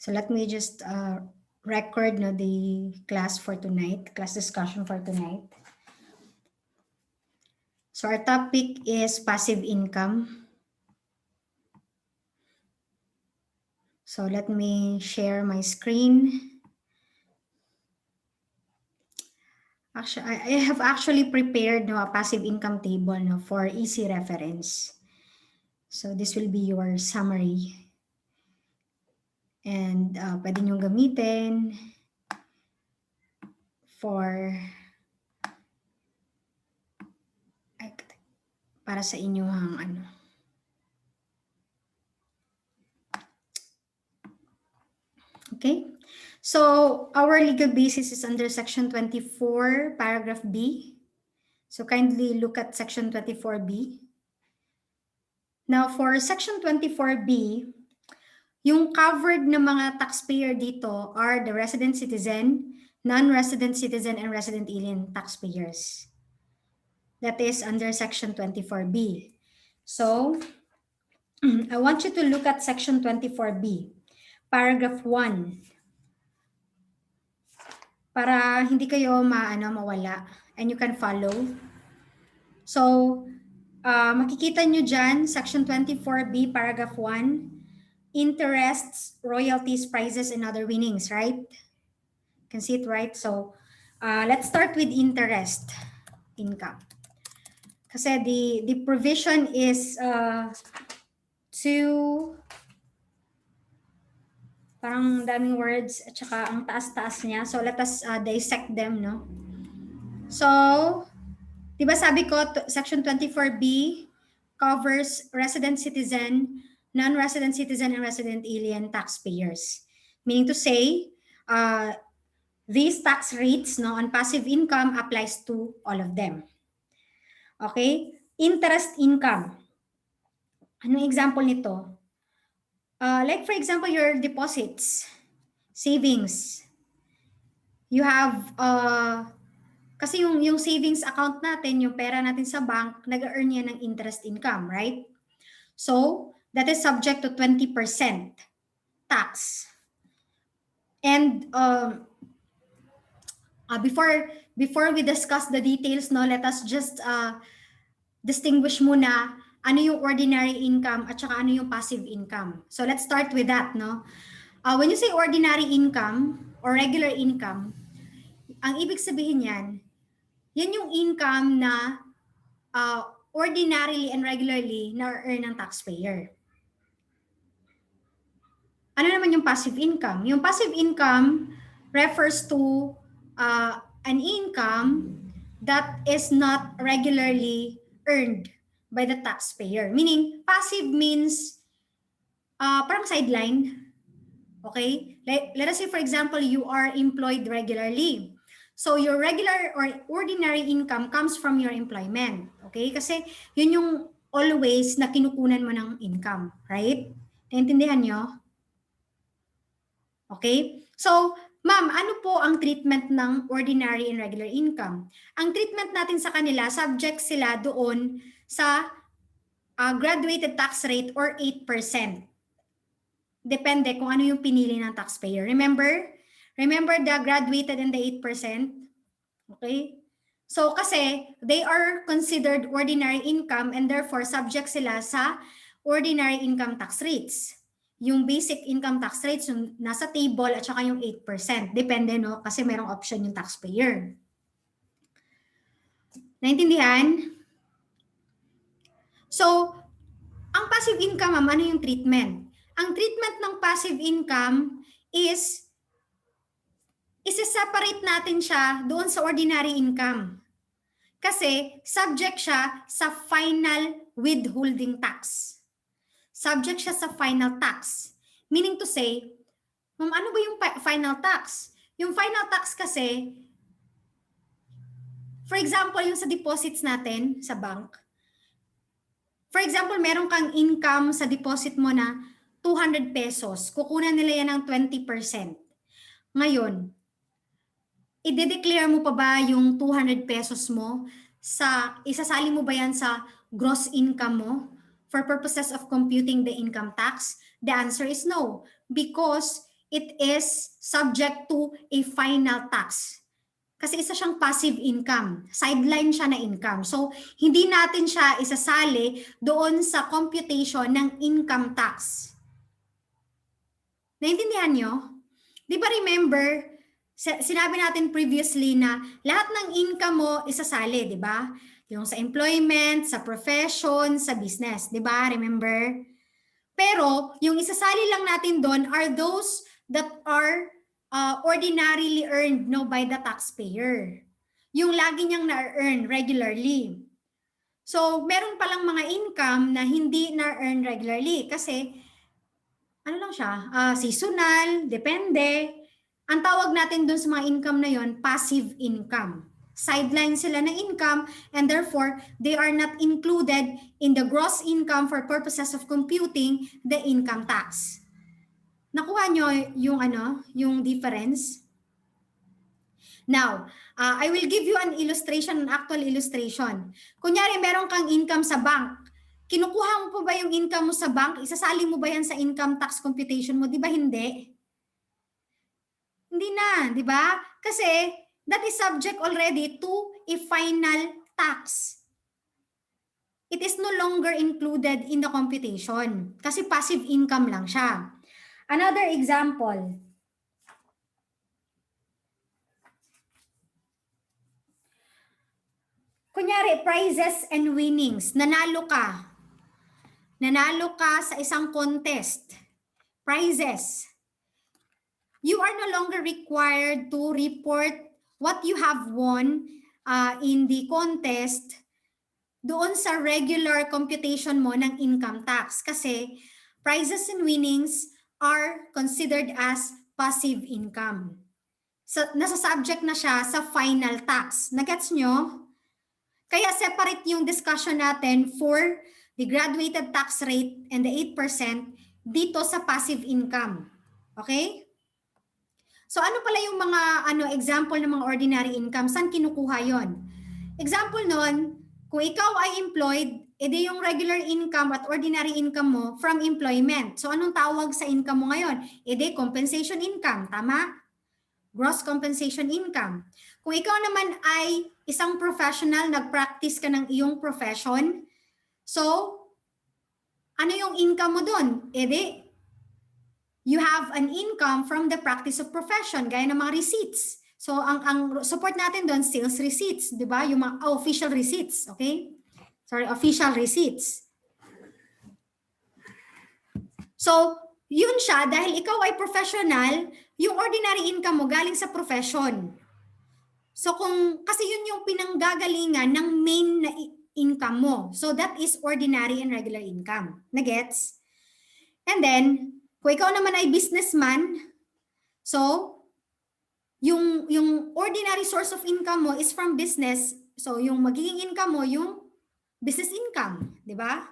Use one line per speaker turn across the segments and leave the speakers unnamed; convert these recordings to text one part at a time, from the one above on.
So let me just record the class for tonight, class discussion for tonight. So our topic is passive income. So let me share my screen. Actually, I have actually prepared a passive income table for easy reference. So this will be your summary. And pwede nyo gamitin for para sa inyong Okay? So our legal basis is under section 24, paragraph B. So kindly look at section 24B. Now for section 24B, yung covered na mga taxpayer dito are the resident citizen, non-resident citizen, and resident alien taxpayers. That is under section 24B. So I want you to look at section 24B, paragraph 1. Para hindi kayo mawala and you can follow. So, makikita nyo dyan, section 24B, paragraph 1, interests, royalties, prizes, and other winnings, right? You can see it, right? So, let's start with interest income. Kasi the provision is parang daming words at saka ang taas-taas niya. So, let us dissect them, no? So, diba sabi ko, section 24B covers resident citizen, non-resident citizen, and resident alien taxpayers. Meaning to say, these tax rates on passive income applies to all of them. Okay? Interest income. Anong example nito? Like for example, your deposits, savings. You have, kasi yung savings account natin, yung pera natin sa bank, nag-earn yan ng interest income, right? So, that is subject to 20% tax. And before we discuss the details, let us just distinguish muna ano yung ordinary income at saka ano yung passive income. So let's start with that, no? When you say ordinary income or regular income, ang ibig sabihin yan yung income na ordinarily and regularly na-earn ng taxpayer. Ano naman yung passive income? Yung passive income refers to an income that is not regularly earned by the taxpayer. Meaning, passive means parang sideline. Okay? Let us say, for example, you are employed regularly. So, your regular or ordinary income comes from your employment. Okay? Kasi yun yung always na kinukunan mo ng income. Right? Naintindihan nyo? Okay? So, ma'am, ano po ang treatment ng ordinary and regular income? Ang treatment natin sa kanila, subject sila doon sa graduated tax rate or 8%. Depende kung ano yung pinili ng taxpayer. Remember the graduated and the 8%? Okay? So, kasi they are considered ordinary income and therefore subject sila sa ordinary income tax rates. Yung basic income tax rates yung nasa table at saka yung 8%. Depende, no? Kasi merong option yung taxpayer. Naintindihan? So, ang passive income, ma'am, ano yung treatment? Ang treatment ng passive income is isa-separate natin siya doon sa ordinary income. Kasi subject siya sa final withholding tax. Subject siya sa final tax. Meaning to say, ma'am, ano ba yung final tax? Yung final tax kasi, for example, yung sa deposits natin sa bank, for example, meron kang income sa deposit mo na 200 pesos. Kukunan nila yan ng 20%. Ngayon, i-declare mo pa ba yung 200 pesos mo isasali mo ba yan sa gross income mo for purposes of computing the income tax? The answer is no, because it is subject to a final tax. Kasi isa siyang passive income. Sideline siya na income. So, hindi natin siya isasali doon sa computation ng income tax. Naintindihan nyo? Di ba remember, sinabi natin previously na lahat ng income mo isasali, di ba? Yung sa employment, sa profession, sa business, di ba? Remember? Pero, yung isasali lang natin doon are those that are ordinarily earned by the taxpayer. Yung lagi niyang na-earn regularly. So, meron palang mga income na hindi na-earn regularly kasi ano lang siya, seasonal, depende. Ang tawag natin doon sa mga income na yon, passive income. Sideline sila na income and therefore they are not included in the gross income for purposes of computing the income tax. Nakuha nyo yung difference? Now, I will give you an illustration, an actual illustration. Kunyari, meron kang income sa bank. Kinukuha mo po ba yung income mo sa bank? Isasali mo ba yan sa income tax computation mo? Di ba hindi? Hindi na, di ba? Kasi that is subject already to a final tax. It is no longer included in the computation kasi passive income lang siya. Another example. Kunyari, prizes and winnings. Nanalo ka. Nanalo ka sa isang contest. Prizes. You are no longer required to report what you have won in the contest doon sa regular computation mo ng income tax. Kasi prizes and winnings are considered as passive income. So, nasa subject na siya sa final tax. Nagets nyo? Kaya separate yung discussion natin for the graduated tax rate and the 8% dito sa passive income. Okay? So ano pala yung mga example ng mga ordinary income? Saan kinukuha yon? Example nun, kung ikaw ay employed, edi yung regular income at ordinary income mo from employment. So anong tawag sa income mo ngayon? Edi compensation income, tama? Gross compensation income. Kung ikaw naman ay isang professional, nag-practice ka ng iyong profession, so ano yung income mo doon? Edi, you have an income from the practice of profession, gaya ng mga receipts. So ang support natin doon, sales receipts, di ba? Yung mga official receipts, okay? Sorry, official receipts. So, yun siya, dahil ikaw ay professional, yung ordinary income mo galing sa profession. So kasi yun yung pinanggagalingan ng main na income mo. So that is ordinary and regular income. Nagets? And then, kung ikaw naman ay businessman, so yung ordinary source of income mo is from business. So yung magiging income mo, yung business income, di ba?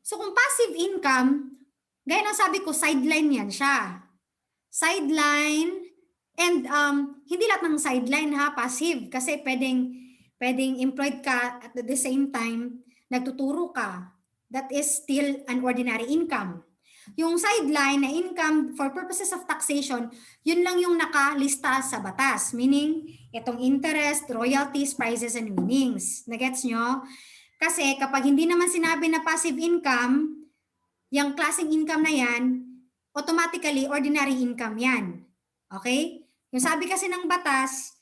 So kung passive income, gaya ng sabi ko, sideline yan siya. Sideline, and hindi lahat ng sideline ha, passive. Kasi pwedeng employed ka at the same time, nagtuturo ka. That is still an ordinary income. Yung sideline na income for purposes of taxation, yun lang yung nakalista sa batas. Meaning, itong interest, royalties, prizes, and winnings. Nagets nyo? Kasi kapag hindi naman sinabi na passive income, yung klaseng income na yan, automatically ordinary income yan. Okay? Yung sabi kasi ng batas,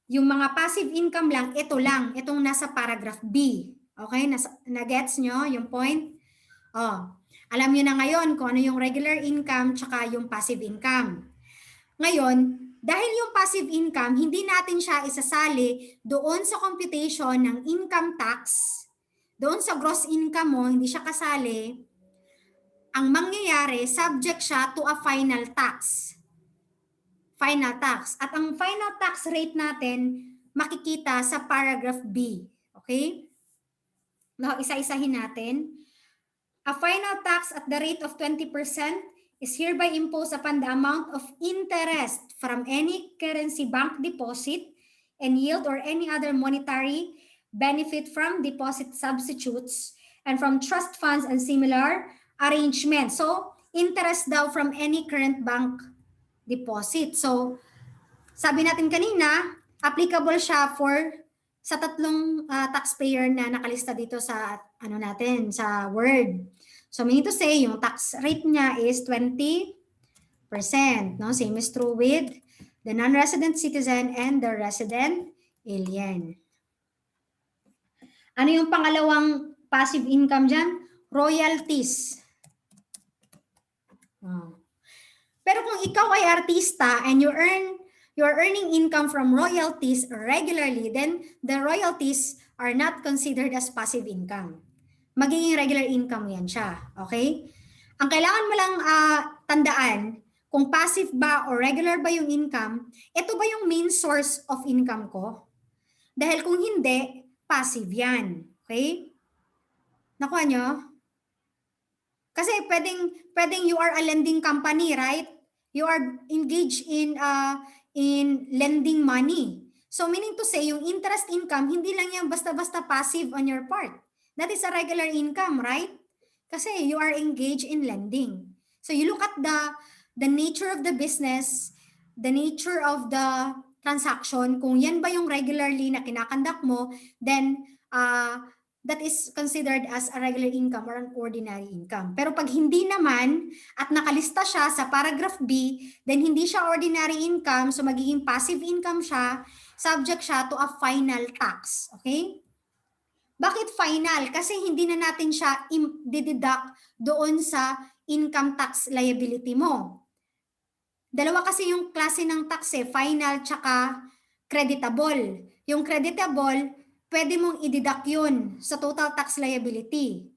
yung mga passive income lang, ito lang, itong nasa paragraph B. Okay? Na-gets nyo yung point? Oh, alam nyo na ngayon kung ano yung regular income tsaka yung passive income. Ngayon, dahil yung passive income, hindi natin siya isasali doon sa computation ng income tax, doon sa gross income mo, hindi siya kasali, ang mangyayari, subject siya to a final tax. Final tax. At ang final tax rate natin, makikita sa paragraph B. Okay? Now, isa-isahin natin. A final tax at the rate of 20% is hereby imposed upon the amount of interest from any currency bank deposit and yield or any other monetary benefit from deposit substitutes and from trust funds and similar arrangements. So, interest daw from any current bank deposit. So, sabi natin kanina, applicable siya sa tatlong taxpayer na nakalista dito sa ano natin, sa Word. So, meaning to say, yung tax rate niya is 20%. No? Same is true with the non-resident citizen and the resident alien. Ano yung pangalawang passive income dyan? Royalties. Oh. Pero kung ikaw ay artista and you're earning income from royalties regularly, then the royalties are not considered as passive income. Magiging regular income yan siya. Okay? Ang kailangan mo lang tandaan, kung passive ba or regular ba yung income, ito ba yung main source of income ko? Dahil kung hindi, passive yan. Okay? Nakuha nyo? Kasi pwedeng you are a lending company, right? You are engaged in lending money. So meaning to say, yung interest income, hindi lang yan basta-basta passive on your part. That is a regular income, right? Kasi you are engaged in lending. So you look at the nature of the business, the nature of the transaction, kung yan ba yung regularly na kinakandak mo, then that is considered as a regular income or an ordinary income. Pero pag hindi naman at nakalista siya sa paragraph B, then hindi siya ordinary income, so magiging passive income siya, subject siya to a final tax. Okay? Bakit final? Kasi hindi na natin siya dideduct doon sa income tax liability mo. Dalawa kasi yung klase ng tax final tsaka creditable. Yung creditable, pwede mong i-deduct yun sa total tax liability.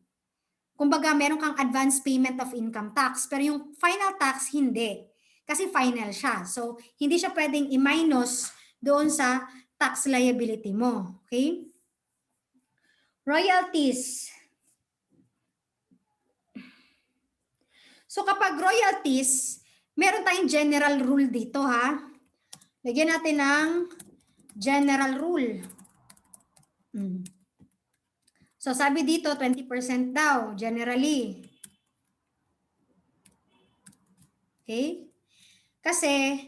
Kumbaga, meron kang advance payment of income tax. Pero yung final tax, hindi. Kasi final siya. So, hindi siya pwedeng i-minus doon sa tax liability mo. Okay? Royalties. So, kapag royalties, meron tayong general rule dito, ha? Lagyan natin ng general rule. So, sabi dito, 20% daw, generally. Okay? Kasi,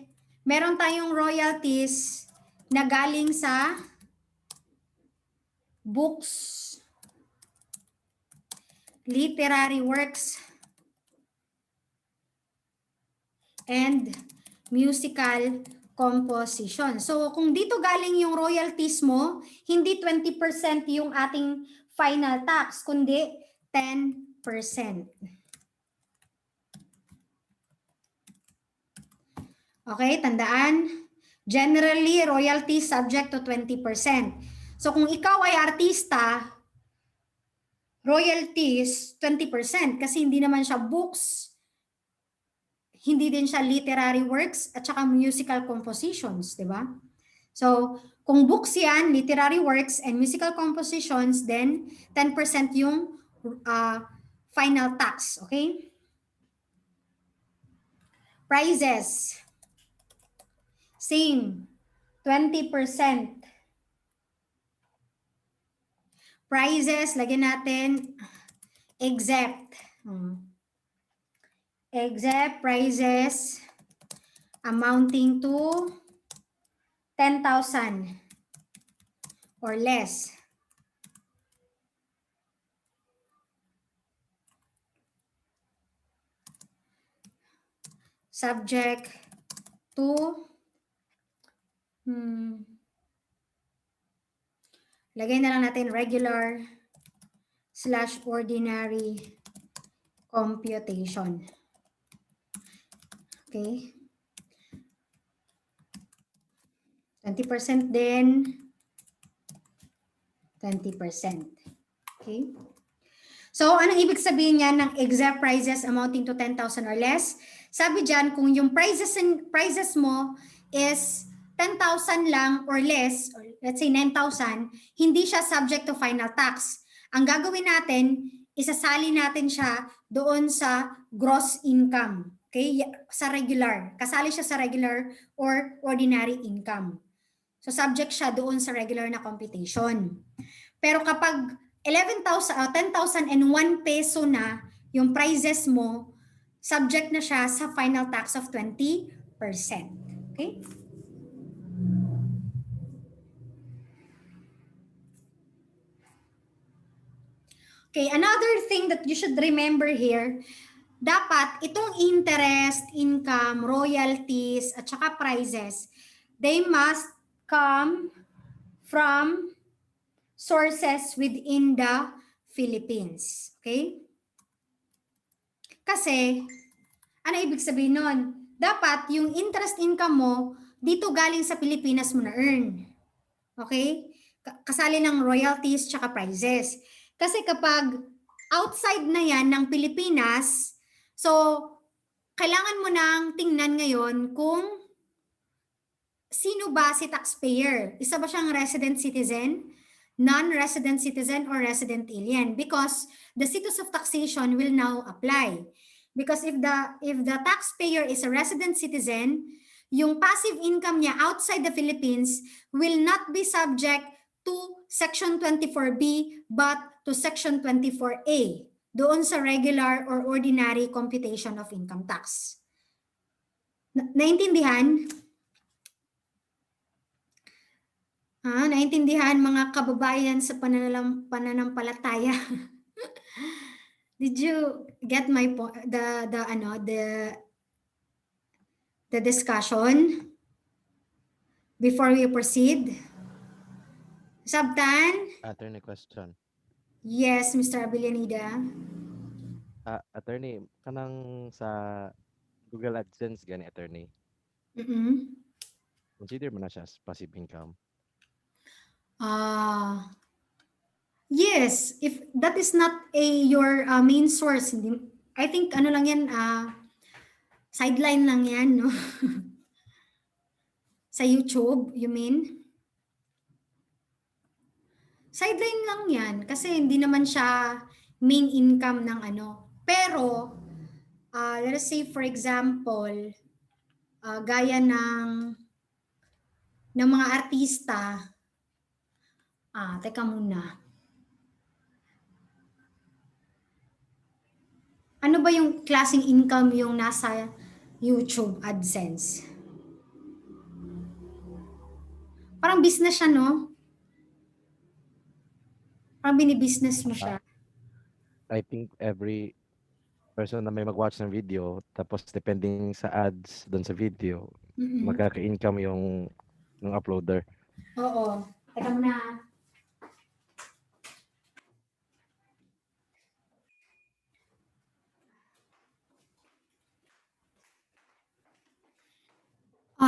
meron tayong royalties na galing sa books, literary works, and musical composition. So, kung dito galing yung royalties mo, hindi 20% yung ating final tax, kundi 10%. Okay, tandaan. Generally, royalty subject to 20%. So, kung ikaw ay artista, royalties 20% kasi hindi naman siya books, hindi din siya literary works, at saka musical compositions, di ba? So, kung books yan, literary works, and musical compositions, then 10% yung final tax, okay? Prizes. Same, 20%. Prizes, lagyan natin, except. Except prizes amounting to 10,000 or less. Subject to lagay na lang natin regular / ordinary computation. Okay. 20% din. 20%. Okay. So, anong ibig sabihin niyan ng exempt prizes amounting to 10,000 or less? Sabi dyan, kung yung prizes mo is 10,000 lang or less, or let's say 9,000, hindi siya subject to final tax. Ang gagawin natin, isasali natin siya doon sa gross income. Okay? Sa regular. Kasali siya sa regular or ordinary income. So, subject siya doon sa regular na computation. Pero kapag 10,001 peso na yung prizes mo, subject na siya sa final tax of 20%. Okay? Okay, another thing that you should remember here, dapat itong interest, income, royalties, at saka prices, they must come from sources within the Philippines. Okay? Kasi, ano ibig sabihin nun? Dapat yung interest income mo, dito galing sa Pilipinas mo na-earn. Okay? Kasali ng royalties tsaka prices. Kasi kapag outside na yan ng Pilipinas, so kailangan mo nang tingnan ngayon kung sino ba si taxpayer. Isa ba siyang resident citizen, non-resident citizen, or resident alien? Because the status of taxation will now apply. Because if the taxpayer is a resident citizen, yung passive income niya outside the Philippines will not be subject to Section 24B but to Section 24A doon sa regular or ordinary computation of income tax. Naintindihan? Naintindihan mga kababayan sa pananampalataya? Did you get my point? The discussion before we proceed? Sabtan?
Attorney question.
Yes, Mr. Abilianida.
Attorney, kanang sa Google AdSense gani attorney.
Mm-mm.
Consider mo na siya as passive income.
Yes, if that is not your main source, I think ano lang yan, sideline lang yan, no? Sa YouTube, you mean? Sideline lang yan kasi hindi naman siya main income ng ano. Pero, let us say for example, gaya ng mga artista, teka muna. Ano ba yung klaseng income yung nasa YouTube AdSense? Parang business siya, no? Parang binibusiness mo siya.
I think every person na may mag-watch ng video, tapos depending sa ads doon sa video, magkaka-income yung uploader.
Oo. Teka muna.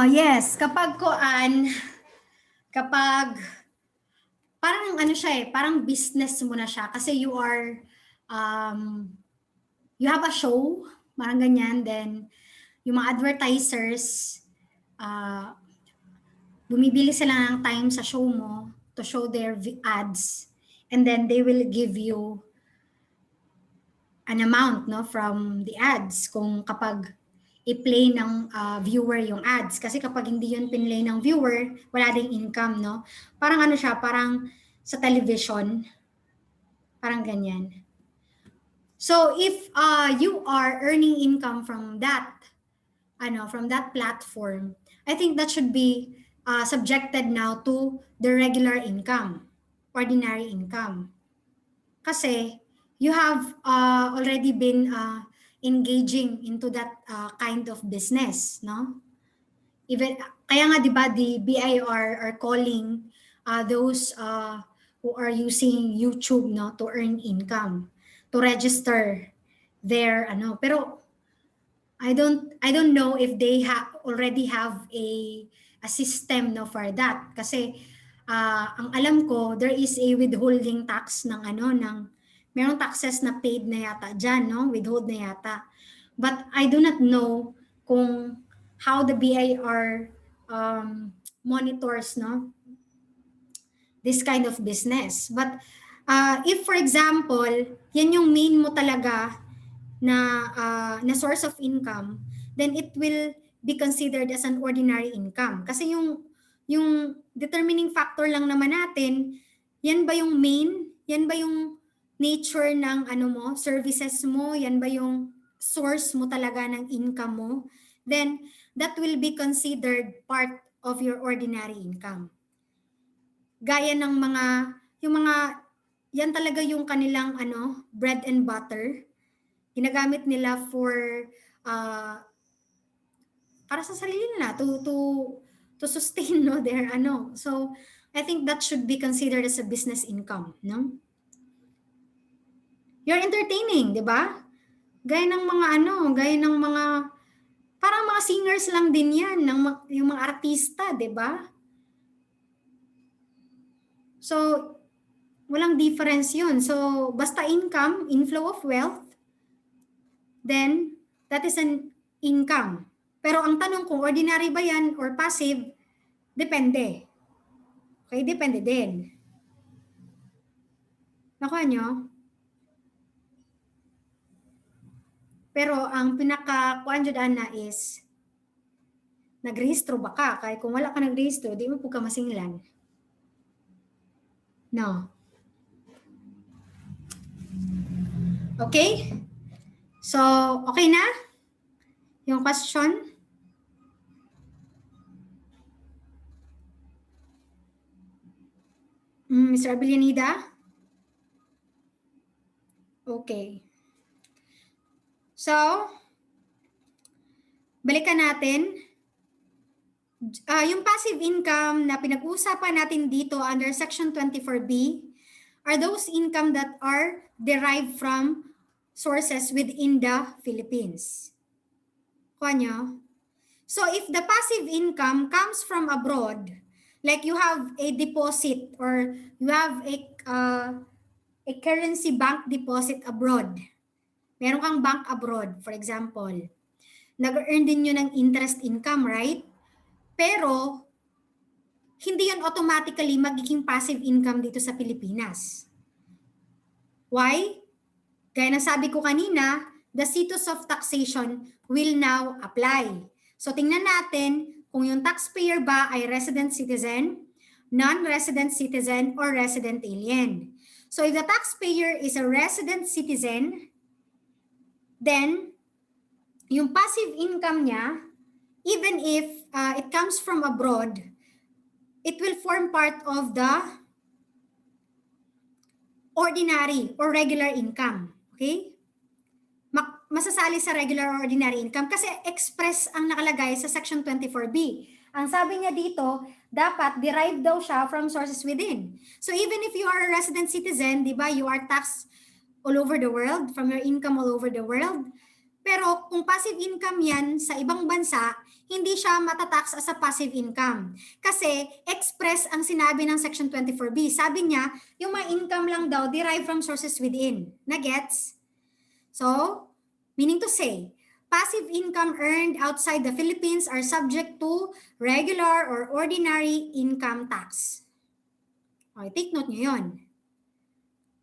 Yes, kapag parang ano siya parang business mo na siya kasi you have a show, parang ganyan, then yung mga advertisers, bumibili sila ng time sa show mo to show their ads, and then they will give you an amount, no, from the ads kung kapag i-play ng viewer yung ads. Kasi kapag hindi yun pinlay ng viewer, wala ding income, no? Parang ano siya, parang sa television, parang ganyan. So if you are earning income from that platform, I think that should be subjected now to the regular income, ordinary income. Kasi you have already been engaging into that kind of business, no? Even kaya nga 'di ba the BIR are calling those who are using YouTube, no, to earn income, to register their pero I don't know if they already have a system, no, for that kasi ang alam ko there is a withholding tax ng merong taxes na paid na yata diyan, no, withhold na yata, but I do not know kung how the BIR monitors, no, this kind of business. But if for example yan yung main mo talaga na source of income, then it will be considered as an ordinary income. Kasi yung determining factor lang naman natin, yan ba yung main? Yan ba yung nature ng services mo? Yan ba yung source mo talaga ng income mo, then that will be considered part of your ordinary income. Gaya ng yan talaga yung kanilang bread and butter. Ginagamit nila for uh, para sa sarili nila to sustain their So I think that should be considered as a business income, no? You're entertaining, 'di ba? Gaya ng mga parang mga singers lang din 'yan, yung mga artista, 'di ba? So walang difference 'yun. So basta income, inflow of wealth, then that is an income. Pero ang tanong kung ordinary ba 'yan or passive, depende. Okay, depende din. Nakuha nyo? Pero ang pinaka-kuan jud ana is nagrehistro ba ka? Kaya kung wala ka nagrehistro, di mo po ka masinglan. No. Okay? So, okay na? Yung question? Mr. Abilianida? Okay. So, balikan natin. Yung passive income na pinag-uusapan natin dito under Section 24B are those income that are derived from sources within the Philippines. Kuha nyo? So if the passive income comes from abroad, like you have a deposit or you have a currency bank deposit abroad, meron kang bank abroad, for example, nag-earn din yun ng interest income, right? Pero hindi yun automatically magiging passive income dito sa Pilipinas. Why? Gaya ng sabi ko kanina, the status of taxation will now apply. So tingnan natin kung yung taxpayer ba ay resident citizen, non-resident citizen, or resident alien. So if the taxpayer is a resident citizen, then yung passive income niya, even if it comes from abroad, it will form part of the ordinary or regular income. Okay? Masasali sa regular or ordinary income kasi express ang nakalagay sa Section 24B. Ang sabi niya dito, dapat derived daw siya from sources within. So even if you are a resident citizen, di ba, you are taxed all over the world, from your income all over the world. Pero kung passive income yan sa ibang bansa, hindi siya matatax as a passive income. Kasi express ang sinabi ng Section 24B. Sabi niya, yung mga income lang daw derived from sources within. Na-gets? So, meaning to say, passive income earned outside the Philippines are subject to regular or ordinary income tax. Okay, take note nyo yun.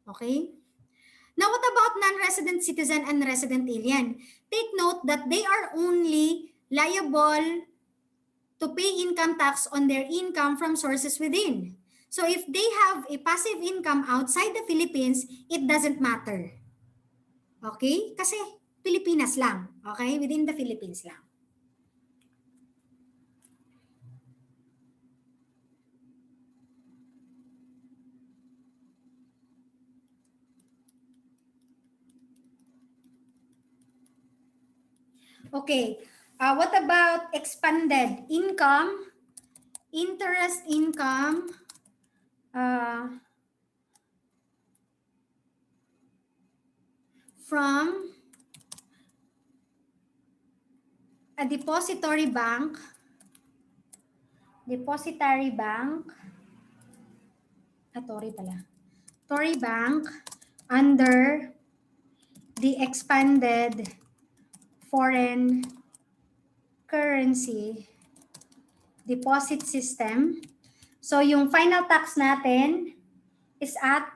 Okay? Now, what about non-resident citizen and resident alien? Take note that they are only liable to pay income tax on their income from sources within. So if they have a passive income outside the Philippines, it doesn't matter. Okay? Kasi Pilipinas lang. Okay? Within the Philippines lang. Okay. What about expanded income? Interest income. From a depository bank Tory bank under the expanded foreign currency deposit system. So yung final tax natin is at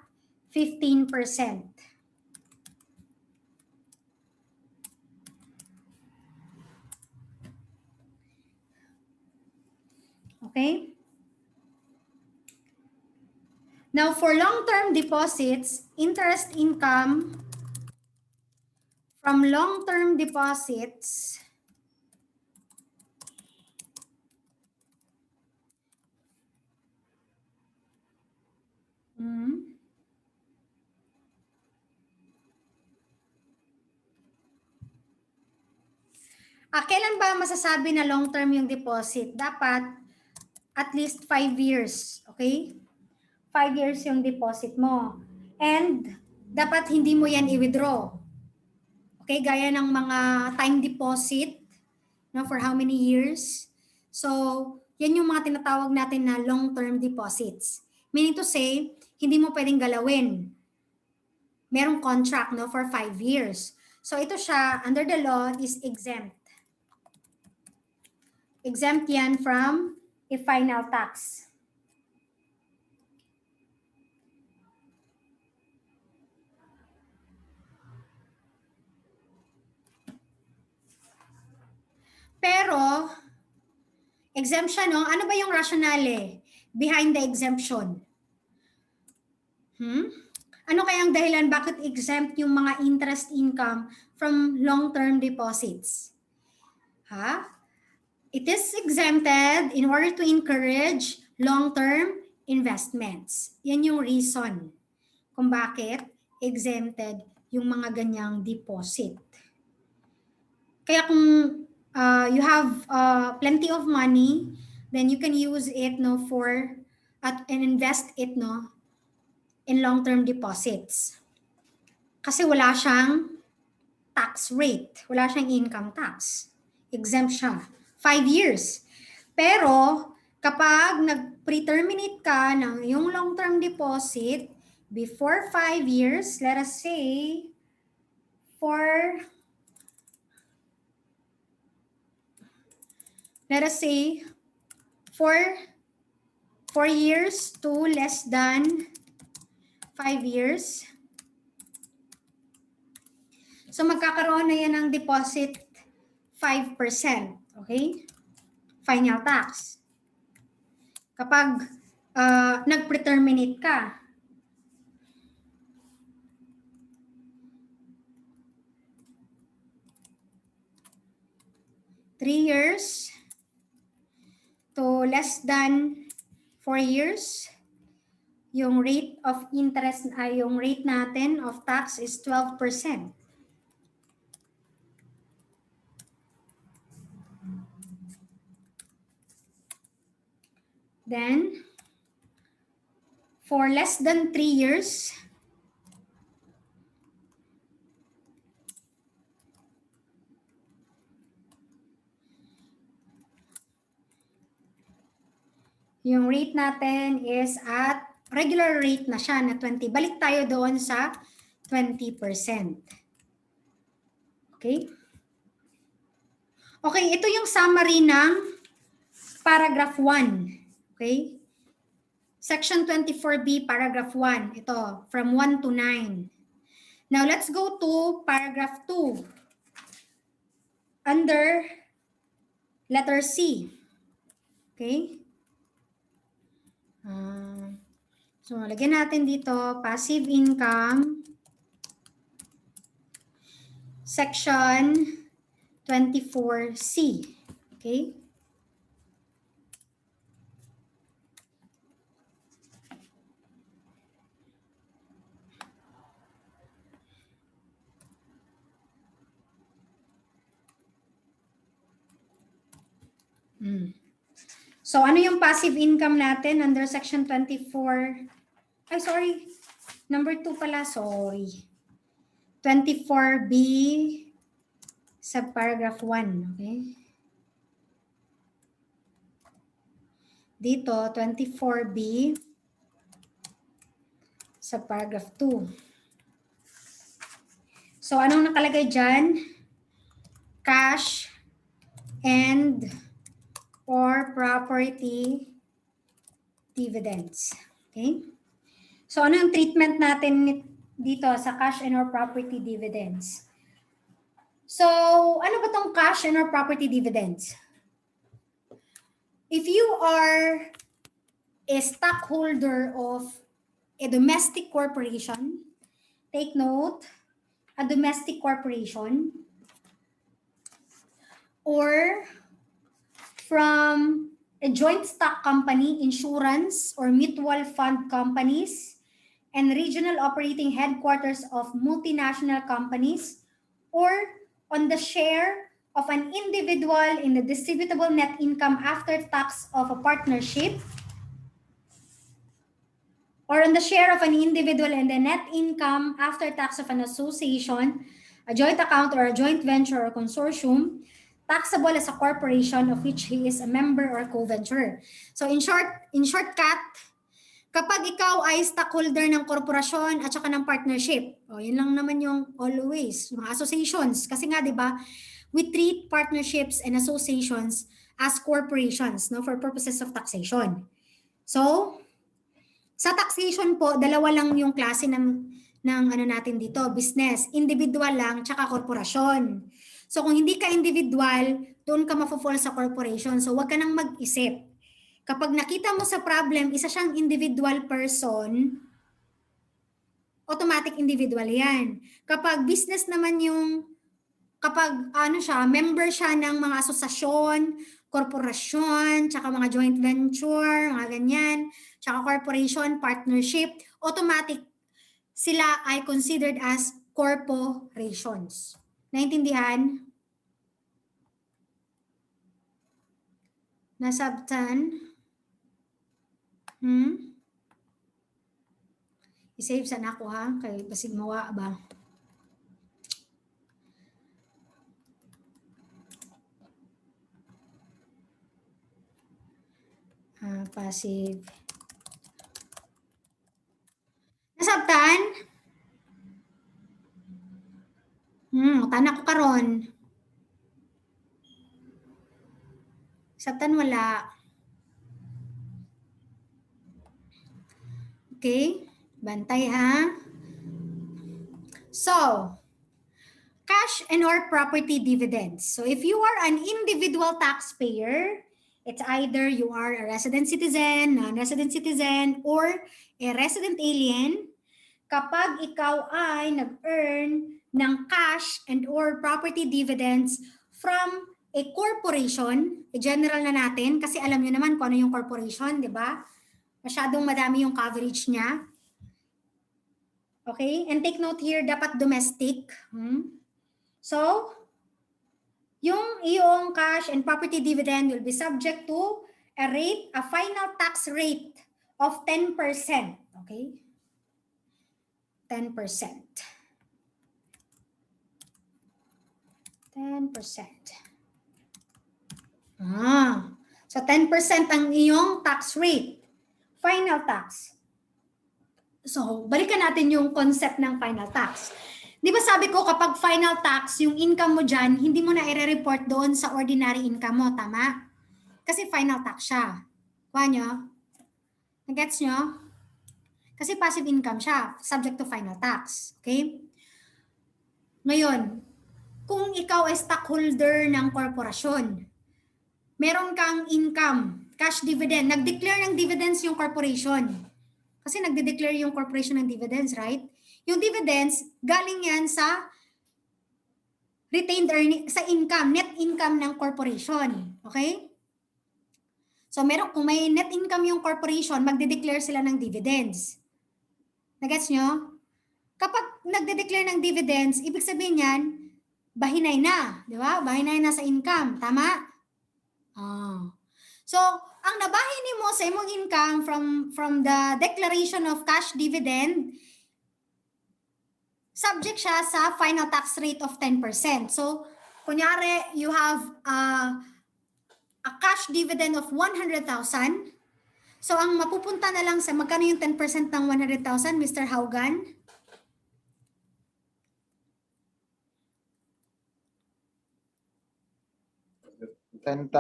15%. Okay? Now, for long-term deposits, interest income from long-term deposits, kailan ba masasabi na long-term yung deposit? Dapat at least 5 years, okay? 5 years yung deposit mo. And dapat hindi mo yan i-withdraw. Okay, gaya ng mga time deposit, no, for how many years. So, yan yung mga tinatawag natin na long-term deposits. Meaning to say, hindi mo pwedeng galawin. Merong contract, no, for 5 years. So, ito siya, under the law, is exempt. Exempt yan from a final tax. Pero, exemption, no? Ano ba yung rationale behind the exemption? Ano kayang dahilan bakit exempt yung mga interest income from long-term deposits? It is exempted in order to encourage long-term investments. Yan yung reason kung bakit exempted yung mga ganyang deposit. Kaya kung you have plenty of money, then you can use it, no, for and invest it, no, in long-term deposits. Kasi wala siyang tax rate, wala siyang income tax. Exempt siya. 5 years. Pero kapag nag-pre-terminate ka ng yung long-term deposit before 5 years, let us say for 4 years to less than 5 years. So magkakaroon na yan ng deposit 5%, okay? Final tax. Kapag nag-pre-terminate ka. Three years to less than 4 years, yung rate of interest, yung rate natin of tax is 12%. Then, for less than 3 years, yung rate natin is at regular rate na siya na 20. Balik tayo doon sa 20%. Okay? Okay, ito yung summary ng paragraph 1. Okay? Section 24B, paragraph 1. Ito, from 1 to 9. Now, let's go to paragraph 2. Under letter C. Okay? So, lagyan natin dito, passive income, section 24C. Okay? So, ano yung passive income natin under section 24? Ay, sorry. Number 2 pala, sorry. 24B, subparagraph 1, okay? Dito, 24B, subparagraph 2. So, anong nakalagay dyan? Cash and or property dividends. Okay? So, ano yung treatment natin dito sa cash and or property dividends? So, ano ba tong cash and or property dividends? If you are a stockholder of a domestic corporation, take note, a domestic corporation, or from a joint stock company, insurance, or mutual fund companies, and regional operating headquarters of multinational companies, or on the share of an individual in the distributable net income after tax of a partnership, or on the share of an individual in the net income after tax of an association, a joint account, or a joint venture or consortium, taxable as a corporation of which he is a member or co-venturer. So in shortcut, kapag ikaw ay stockholder ng korporasyon at saka ng partnership, yun lang naman yung always, yung associations. Kasi nga, di ba, we treat partnerships and associations as corporations, no, for purposes of taxation. So, sa taxation po, dalawa lang yung klase ng ano natin dito, business. Individual lang, tsaka korporasyon. So kung hindi ka individual, doon ka mafo-fall sa corporation. So wag ka nang mag-isip. Kapag nakita mo sa problem, isa siyang individual person, automatic individual yan. Kapag business naman yung, kapag member siya ng mga asosasyon, korporasyon, tsaka mga joint venture, mga ganyan, tsaka corporation, partnership, automatic sila ay considered as corporations. Naintindihan? Nasabtan? I-save sana ako ha, kay basig mawa ba? Passive. Nasabtan? Tanak ko karon. Sabtan wala. Okay? Bantay ha. So, cash and or property dividends. So if you are an individual taxpayer, it's either you are a resident citizen, non-resident citizen, or a resident alien. Kapag ikaw ay nag-earn ng cash and or property dividends from a corporation, general na natin, kasi alam nyo naman kung ano yung corporation, di ba? Masyadong madami yung coverage niya. Okay? And take note here, dapat domestic. So, yung iyong cash and property dividend will be subject to a final tax rate of 10%. Okay? 10%. 10%. So 10% ang iyong tax rate. Final tax. So, balikan natin yung concept ng final tax. Di ba sabi ko kapag final tax, yung income mo dyan, hindi mo na i-report doon sa ordinary income mo, tama? Kasi final tax siya. Kuha nyo? Nagets nyo? Kasi passive income siya, subject to final tax. Okay? Ngayon, kung ikaw ay stockholder ng korporasyon, meron kang income, cash dividend, nag-declare ng dividends yung corporation. Kasi nagde-declare yung corporation ng dividends, right? Yung dividends, galing yan sa retained earnings, sa income, net income ng corporation. Okay? So, kung may net income yung corporation, magde-declare sila ng dividends. Nagets nyo? Kapag nagde-declare ng dividends, ibig sabihin yan, bahinay na. Di ba? Bahinay na sa income. Tama? So, ang nabahini mo sa imong income from the declaration of cash dividend, subject siya sa final tax rate of 10%. So, kunyari, you have a cash dividend of 100,000. So, ang mapupunta na lang sa magkano yung 10% ng 100,000, Mr. Haugan?
10,000,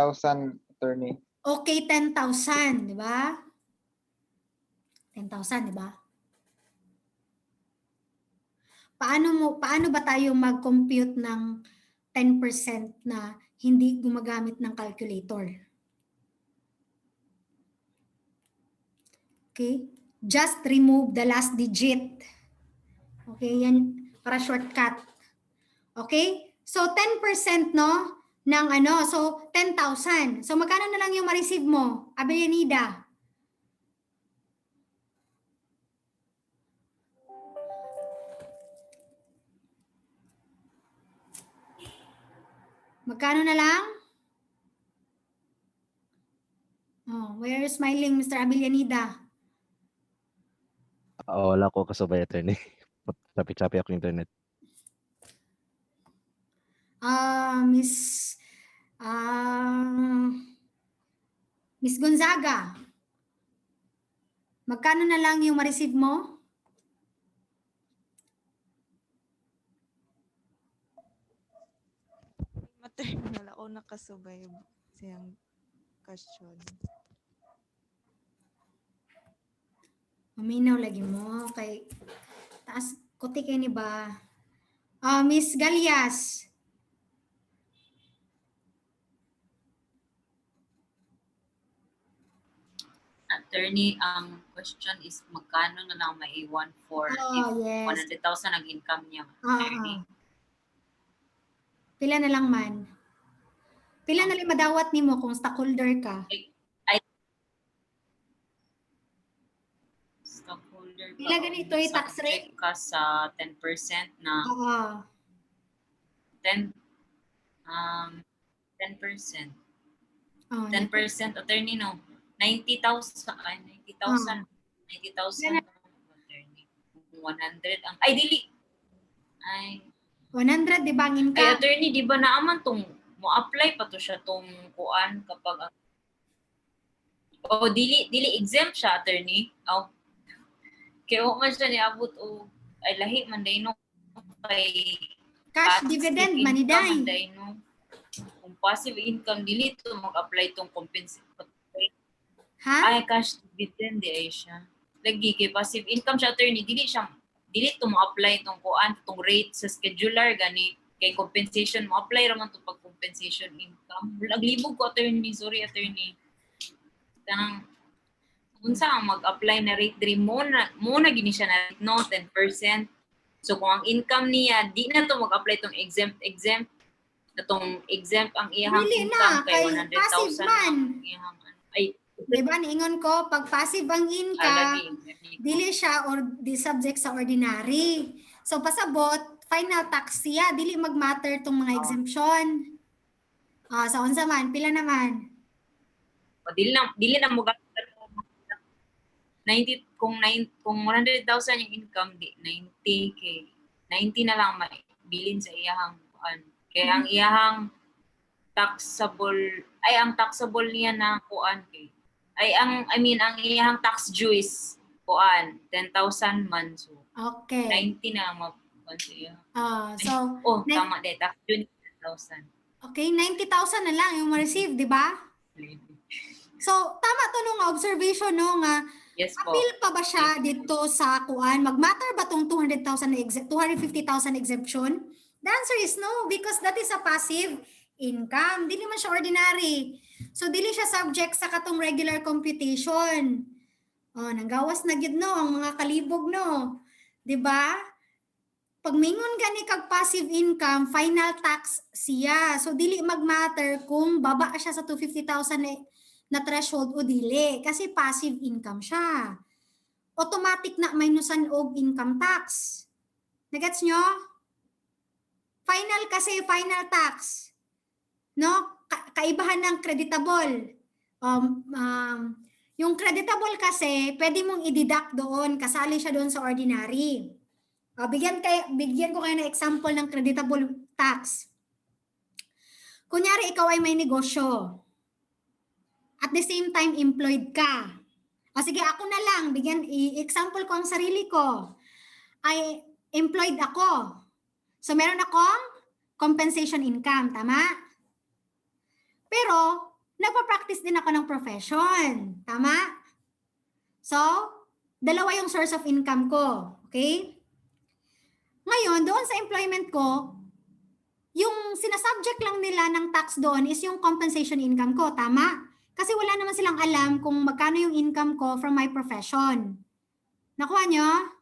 attorney.
Okay, 10,000, di ba? 10,000, di ba? Paano ba tayo mag-compute ng 10% na hindi gumagamit ng calculator? Okay? Just remove the last digit. Okay, yan para shortcut. Okay? So 10% no ng ano, so 10,000. So magkano na lang yung ma-receive mo, Abelianida? Magkano na lang? Oh, why are you smiling, Mr. Abelianida?
Wala ko kasabay, attorney. Choppy-choppy ako internet.
Miss ah, Miss Gonzaga, magkano na lang yung ma-receive mo?
Maternal ako nakasubay siyang question.
Maminaw lagi mo kay taas kote kay ni ba? Miss Galias,
Attorney, ang question is magkano na lang maiwan for if
yes.
100,000 ang income niya,
Ah,
attorney?
Pila na lang man? Pila na lang madawat nimo kung stockholder ka?
Stockholder ka,
Pila ganito yung tax rate?
subject ka sa 10% na
Oo.
10 10%.
Oh,
10% attorney no. 90,000 ay 90,000. 90,000 attorney. 100 ang ay dili. Ay
100 di ba ang
ay
income?
attorney di ba naaman tong mo apply pa to siya tong kuan kapag dili exempt siya attorney. Kaya man siya niabot o ay lahi man day no kay
Cash dividend maniday.
Man day no. Kung passive income dili to mag-apply tong compensation.
Ha?
Ay cash dividend di ay siya. Lagi kay passive income siya attorney dili to mo-apply tong kuan tong rate sa scheduler gani kay compensation mo apply ra man to pag compensation income. Naglibog ko attorney, sorry attorney. Tanang unsa ang mag-apply na rate diri mo na gini siya na no 10%. So kung ang income niya di na to mag-apply tong exempt natong exempt ang iyang
Dili
income
na,
kay
kay passive
100,000
man.
ang iyang ay
Di ba niingon ko pag passive ang income,
lagi.
dili siya or di subject sa ordinary. So pasabot final tax siya, dili mag-matter tong mga exemption. Sa unsa man, pila naman?
O dili na mo 90 kung 100,000 yung income di 90 kay 90 na lang bilin sa iyang kuan. Kaya ang iyang taxable ay ang taxable niya na kuan kay ay ang ang iyang tax due is kuan 10,000 man so
Okay.
90 na lang kuan sa iya.
So
Tama de tax due 10,000.
Okay, 90,000 na lang yung ma-receive, di ba? So tama to nung observation no nga
Yes po.
appeal pa ba siya dito sa kuan? Mag-matter ba tong 200,000 na 250,000 exemption? The answer is no because that is a passive income. Dili man siya ordinary. So dili siya subject sa katong regular computation. Nanggawas na gyud no ang mga kalibog no. 'Di ba? Pag mingon gani kag passive income, final tax siya. So dili mag-matter kung baba siya sa 250,000 na threshold o dili kasi passive income siya. Automatic na minusan og income tax. Nagets nyo? Final kasi final tax. No? Kaibahan ng creditable. Yung creditable kasi, pwede mong i-deduct doon, kasali siya doon sa ordinary. Bigyan ko kayo ng example ng creditable tax. Kunyari, ikaw ay may negosyo. At the same time, employed ka. Sige, ako na lang. I-example ko ang sarili ko. Ay employed ako. So, meron akong compensation income. Tama? Pero, nagpa-practice din ako ng profession. Tama? So, dalawa yung source of income ko. Okay? Ngayon, doon sa employment ko, yung sinasubject lang nila ng tax doon is yung compensation income ko. Tama? Kasi wala naman silang alam kung magkano yung income ko from my profession. Nakuha nyo?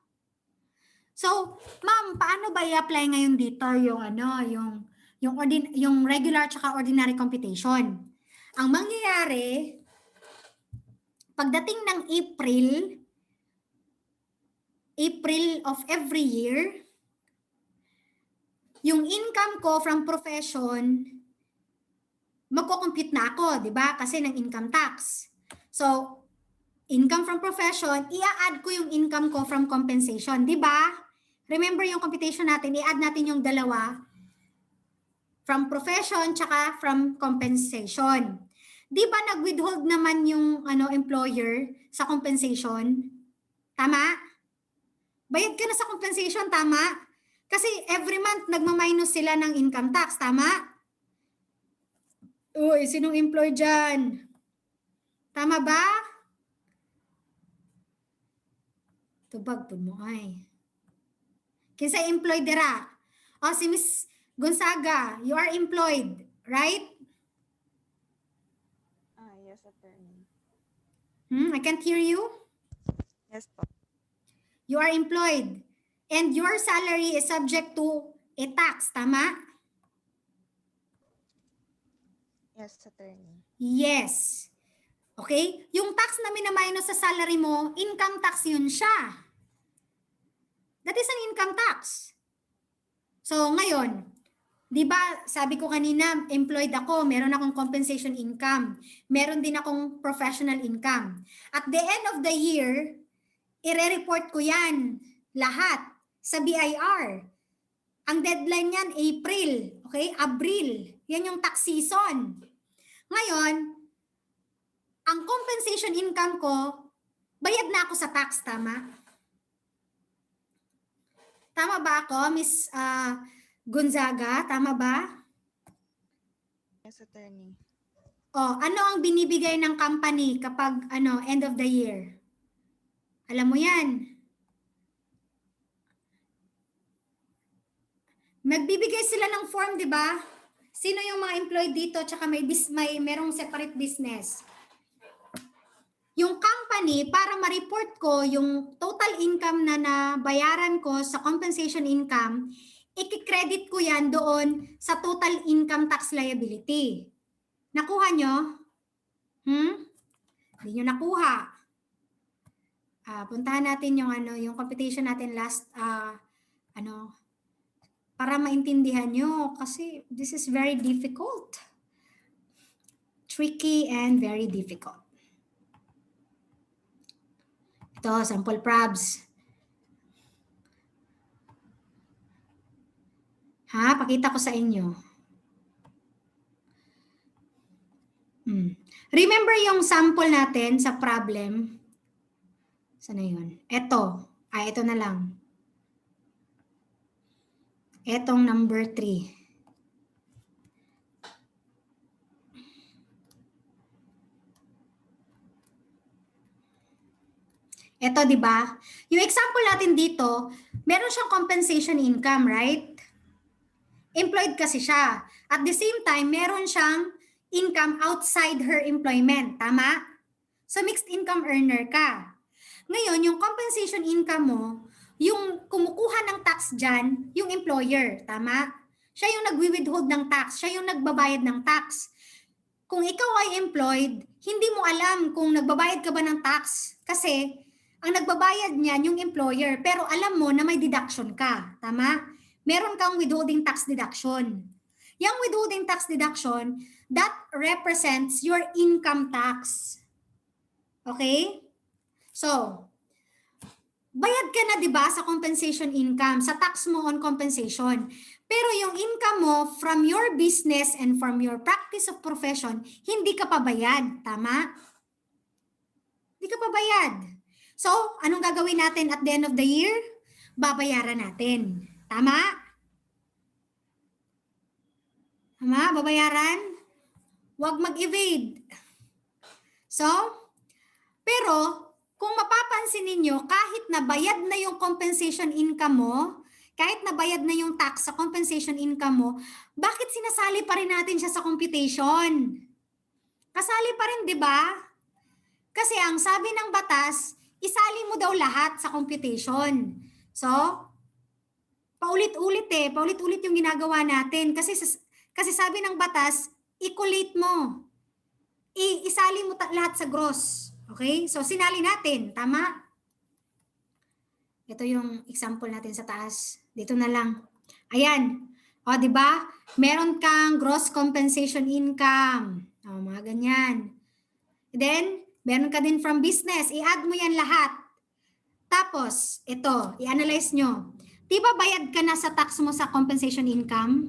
So, ma'am, paano ba i-apply ngayon dito yung yung regular tsaka ordinary computation? Ang mangyayari, pagdating ng April of every year, yung income ko from profession, magko-compute na ako, di ba? Kasi ng income tax. So, income from profession, i-add ko yung income ko from compensation, di ba? Remember yung computation natin, i-add natin yung dalawa from profession tsaka from compensation. Di ba nag-withhold naman yung employer sa compensation? Tama? Bayad ka na sa compensation, tama? Kasi every month nagma-minus sila ng income tax, tama? Uy, sinong employed dyan? Tama ba? Tubag po mo ay. Kinsa employed dira? O si Miss Gonzaga, you are employed, right?
Yes, attorney.
I can't hear you.
Yes po.
You are employed. And your salary is subject to a tax, tama?
Yes, attorney.
Yes. Okay? Yung tax na minaminus sa salary mo, income tax yun siya. That is an income tax. So, ngayon, di ba sabi ko kanina, employed ako, meron akong compensation income, meron din akong professional income. At the end of the year, ire-report ko yan lahat sa BIR. Ang deadline yan, April. Okay? Abril. Yan yung tax season. Ngayon, ang compensation income ko, bayad na ako sa tax, tama? Tama ba ako, Miss Gonzaga? Tama ba?
Yes, attorney.
Ano ang binibigay ng company kapag end of the year? Alam mo yan. Magbibigay sila ng form, di ba? Sino yung mga employed dito tsaka merong separate business? Yung company, para ma-report ko yung total income na nabayaran ko sa compensation income, i-credit ko yan doon sa total income tax liability. Nakuha nyo? Hindi nyo nakuha. Puntahan natin yung computation natin last, para maintindihan nyo kasi this is very difficult. Tricky and very difficult. Ito, sample probs. Pakita ko sa inyo. Remember yung sample natin sa problem? Sana yun? Ito. Ito na lang. Etong number 3. Ito, di ba? Yung example natin dito, meron siyang compensation income, right? Employed kasi siya. At the same time, meron siyang income outside her employment. Tama? So, mixed income earner ka. Ngayon, yung compensation income mo, yung kumukuha ng tax dyan, yung employer. Tama? Siya yung nagwi-withhold ng tax. Siya yung nagbabayad ng tax. Kung ikaw ay employed, hindi mo alam kung nagbabayad ka ba ng tax. Kasi, ang nagbabayad niyan yung employer, pero alam mo na may deduction ka. Tama? Meron kang withholding tax deduction. Yung withholding tax deduction, that represents your income tax. Okay? So, bayad ka na 'di ba sa compensation income, sa tax mo on compensation. Pero yung income mo from your business and from your practice of profession, hindi ka pa bayad. Tama? Hindi ka pa bayad. So, anong gagawin natin at the end of the year? Babayaran natin. Tama? Tama? Babayaran? Huwag mag-evade. So, pero, kung mapapansin ninyo, kahit na bayad na yung compensation income mo, kahit na bayad na yung tax sa compensation income mo, bakit sinasali pa rin natin siya sa computation? Kasali pa rin, di ba? Kasi ang sabi ng batas, isali mo daw lahat sa computation. So, Paulit-ulit paulit-ulit yung ginagawa natin kasi sabi ng batas, i-collate mo. Isali mo lahat sa gross. Okay? So sinali natin, tama? Ito yung example natin sa taas. Dito na lang. Ayan. O, di ba? Meron kang gross compensation income. O, mga ganyan. Then, meron ka din from business. I-add mo yan lahat. Tapos, ito, i-analyze nyo. Di ba bayad ka na sa tax mo sa compensation income?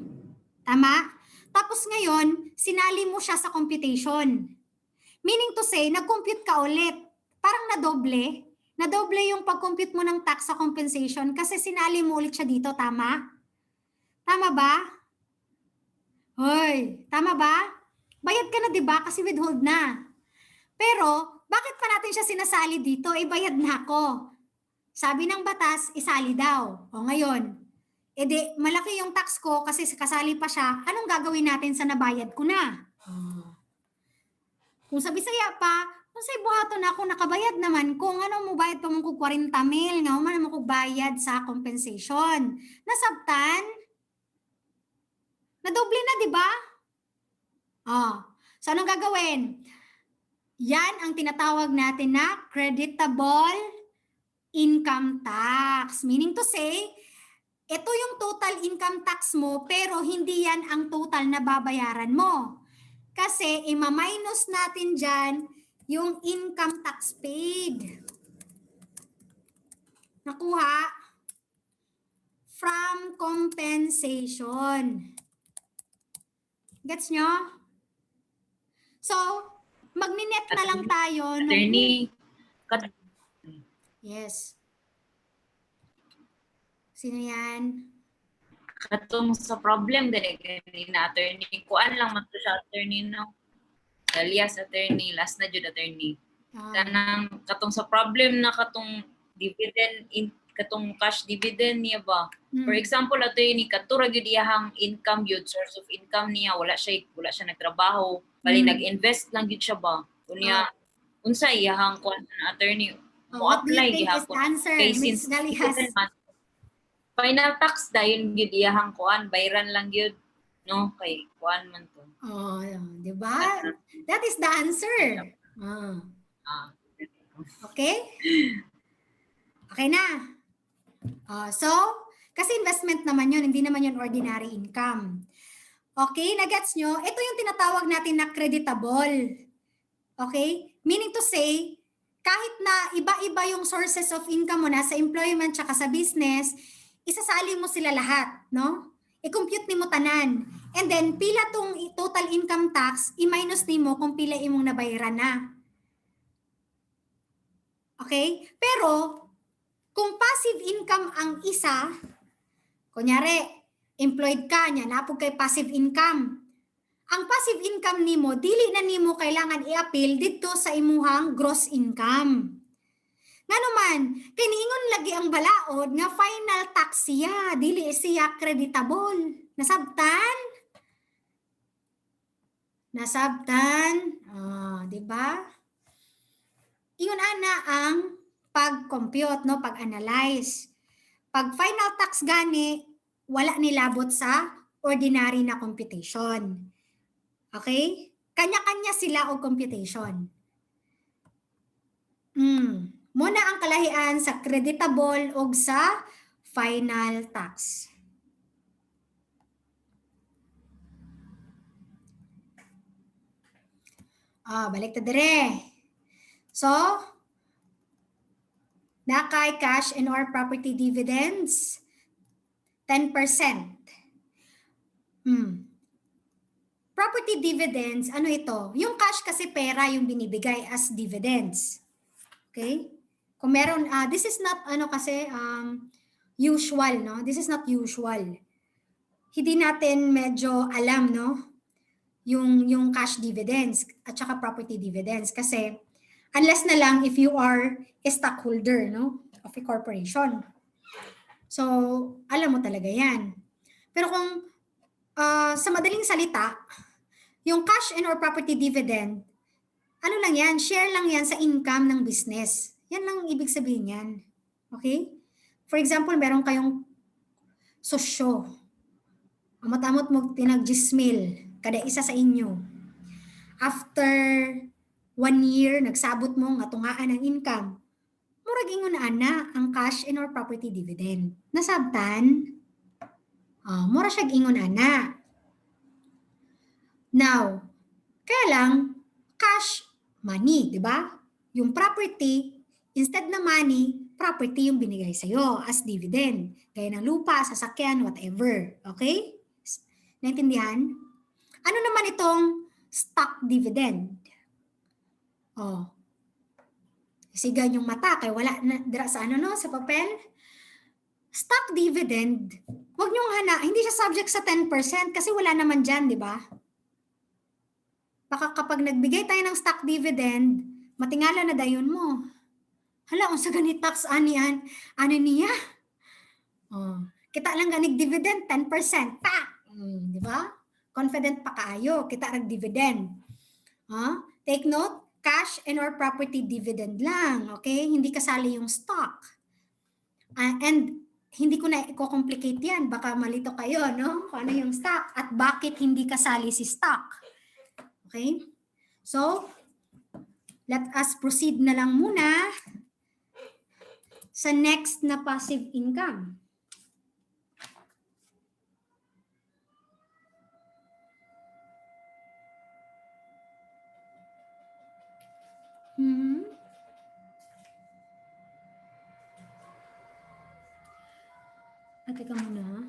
Tama? Tapos ngayon, sinali mo siya sa computation. Meaning to say, nag-compute ka ulit. Parang nadoble. Nadoble yung pag-compute mo ng tax sa compensation kasi sinali mo ulit siya dito. Tama? Tama ba? Hoy, tama ba? Bayad ka na, di ba? Kasi withhold na. Pero, bakit pa natin siya sinasali dito? Bayad na ako. Sabi ng batas, isali daw. O ngayon, edi malaki yung tax ko kasi kasali pa siya. Anong gagawin natin sa nabayad ko na? Kung sa Bisaya pa, kung sa buhaton ako nakabayad naman, kung ano mo bayad pa mong 40 mil, nga man mo bayad sa compensation. Nasabtan? Nadoble na, di ba? So anong gagawin? Yan ang tinatawag natin na creditable income tax. Meaning to say, ito yung total income tax mo pero hindi yan ang total na babayaran mo. Kasi ima-minus natin dyan yung income tax paid. Nakuha from compensation. Gets nyo? So, magninet na lang tayo.
Attorney,
Yes. Sino yan?
katong sa problem dali na attorney, kuan lang man to siya attorney no. Alias attorney, last na jud attorney. Kanang katong sa problem na katong dividend katong cash dividend niya ba. For example attorney, katura gyud iyahang income yun, source of income niya, wala siya nagtrabaho, bali nag-invest lang gyud siya ba. Kunya unsa iyahang kuan na attorney mo
What do you
apply
think is the answer,
kay
Ms.
since
Galias?
final tax dayon gyud iyahang kuan, bayran lang gyud no kay kuan man to.
Oh, di ba? That is the answer. Okay? Okay na. So, kasi investment naman yun, hindi naman yun ordinary income. Okay, nagets nyo? Ito yung tinatawag natin na creditable. Okay? Meaning to say, kahit na iba-iba yung sources of income mo na sa employment tsaka sa business, isasali mo sila lahat, no? I-compute ni mo tanan. And then, pila tong total income tax, i-minus ni mo kung pila imong nabayaran na. Okay? Pero, kung passive income ang isa, kunyari, employed ka, niya, napog kay passive income. Ang passive income nimo, dili na nimo kailangan i-appeal dito sa imuhang gross income. Nga naman, kay niingon lagi ang balaod nga final tax siya, dili siya creditable. Nasabtan? Nasabtan? Di ba? Iyon ana ang pag-compute, no, pag-analyze. Pag final tax gani, wala nilabot sa ordinary na computation. Okay? Kanya-kanya sila og computation. Muna ang kalahian sa creditable og sa final tax. Balik ta dire. So, nakay cash and or property dividends, 10%. Property dividends, ano ito? Yung cash kasi pera yung binibigay as dividends. Okay? Kung meron, this is not usual, no? This is not usual. Hindi natin medyo alam, no? Yung cash dividends at saka property dividends kasi unless na lang if you are a stockholder, no, of a corporation. So, alam mo talaga 'yan. Pero kung sa madaling salita, yung cash and or property dividend, ano lang 'yan, share lang 'yan sa income ng business. Yan lang ibig sabihin 'yan. Okay? For example, meron kayong sosyo. Amot-amot mo tinag-gismil kada isa sa inyo. After 1 year, nagsabot mo nga tungaan ang income. Murag ingon ana ang cash and or property dividend. Nasabtan? Mura siya ingon ana. Now, kaya lang, cash, money, di ba? Yung property, instead na money, property yung binigay sa'yo as dividend. Gaya ng lupa, sasakyan, whatever. Okay? Naintindihan? Ano naman itong stock dividend? Sigan yung mata, kaya wala na dira sa sa papel. Stock dividend, wag niyong hindi siya subject sa 10% kasi wala naman dyan, di ba? Baka kapag nagbigay tayo ng stock dividend, matingala na dayon mo. Hala, unsa gani tax anian? Ano niya? Kita lang ganig dividend 10%. Di ba? Confident pa kaayo, kita rag dividend. Take note, cash and or property dividend lang, okay? Hindi kasali yung stock. And hindi ko na i-complicate yan. Baka malito kayo, no? Kung ano yung stock at bakit hindi kasali si stock. Okay? So, let us proceed na lang muna sa next na passive income. Teka muna.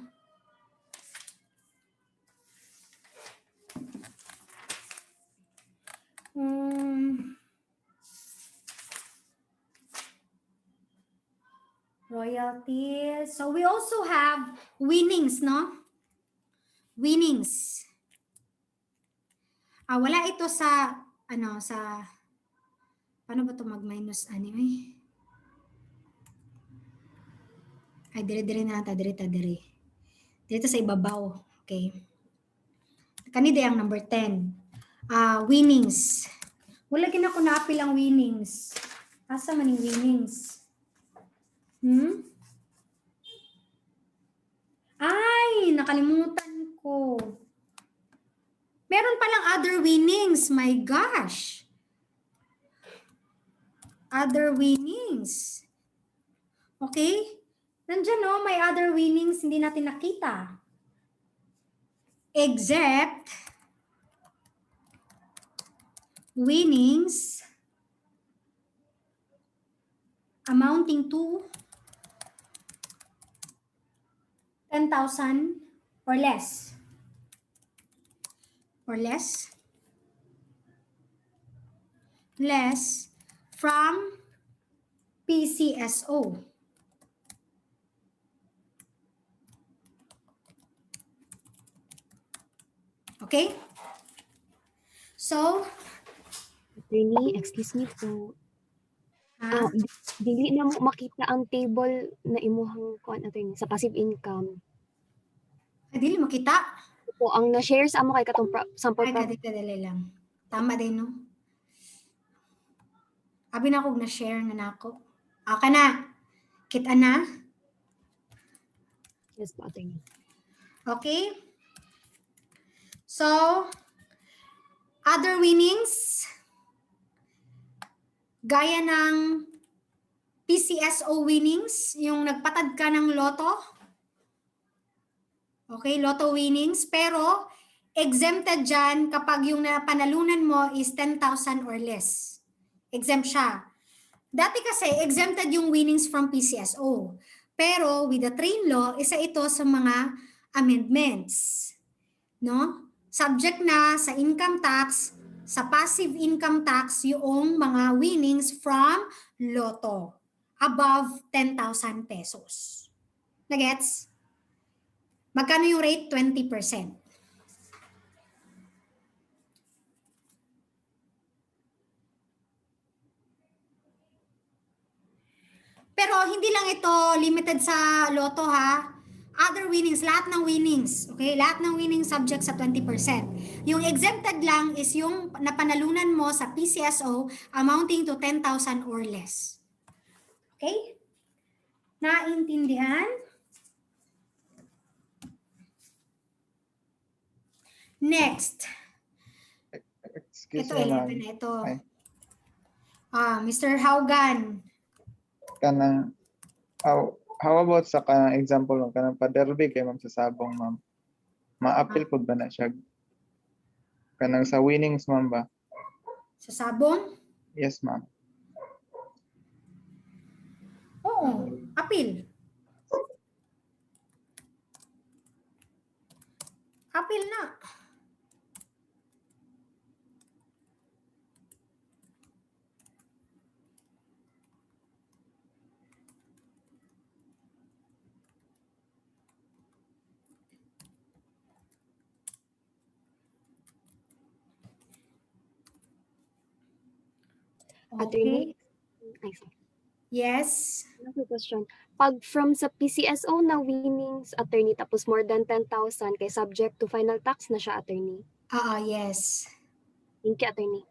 Royalties. So we also have winnings, no? Winnings. Wala ito sa, paano ba ito mag-minus anyway? Ay, dire-dire na ata, dire. Dito sa ibabaw. Okay. Kanina ang number 10. Winnings. Wala gina ko naapil ang winnings. Asa man yung winnings? Ay, nakalimutan ko. Meron palang other winnings. My gosh. Other winnings. Okay? Nandiyan no, may other winnings hindi natin nakita. Except winnings amounting to 10,000 or less. Less from PCSO. Okay? So,
Attorney, excuse me po. Dili na mo makita ang table na imuhang kuan attorney sa passive income.
dili makita.
Po, ang na-share sa amo kay katong sample
Ay, dali lang. Tama din, no? Abi na akong na-share nga nako. Aka na. Kita na?
Yes po, attorney.
Okay? So, other winnings, gaya ng PCSO winnings, yung nagpatad ka ng loto. Okay, loto winnings. Pero, exempted dyan kapag yung napanalunan mo is 10,000 or less. Exempt siya. Dati kasi, exempted yung winnings from PCSO. Pero, with the train law, isa ito sa mga amendments. No? Subject na sa income tax, sa passive income tax, yung mga winnings from loto above 10,000 pesos. Nagets? Magkano yung rate? 20%. Pero hindi lang ito limited sa loto ha. Other winnings, lahat ng winnings. Okay? Lahat ng winnings subject sa 20%. Yung exempted lang is yung napanalunan mo sa PCSO amounting to 10,000 or less. Okay? Naintindihan? Next.
Excuse
Ito,
me, ma'am.
11 na ito.
Ay.
Mr. Haugan.
Kanang, how about sa kanang example mo, kanang pa-derby kay ma'am sa sabong, ma'am. Ma-appeal po ba na siya? Kanang sa winnings, ma'am ba?
Sa sabong?
Yes, ma'am.
Oo, appeal. Appeal na.
Attorney?
Okay.
Ay, sorry.
Yes.
Another question. Pag from sa PCSO na winnings, attorney, tapos more than 10,000 kay subject to final tax na siya, attorney.
Yes.
Thank you, attorney.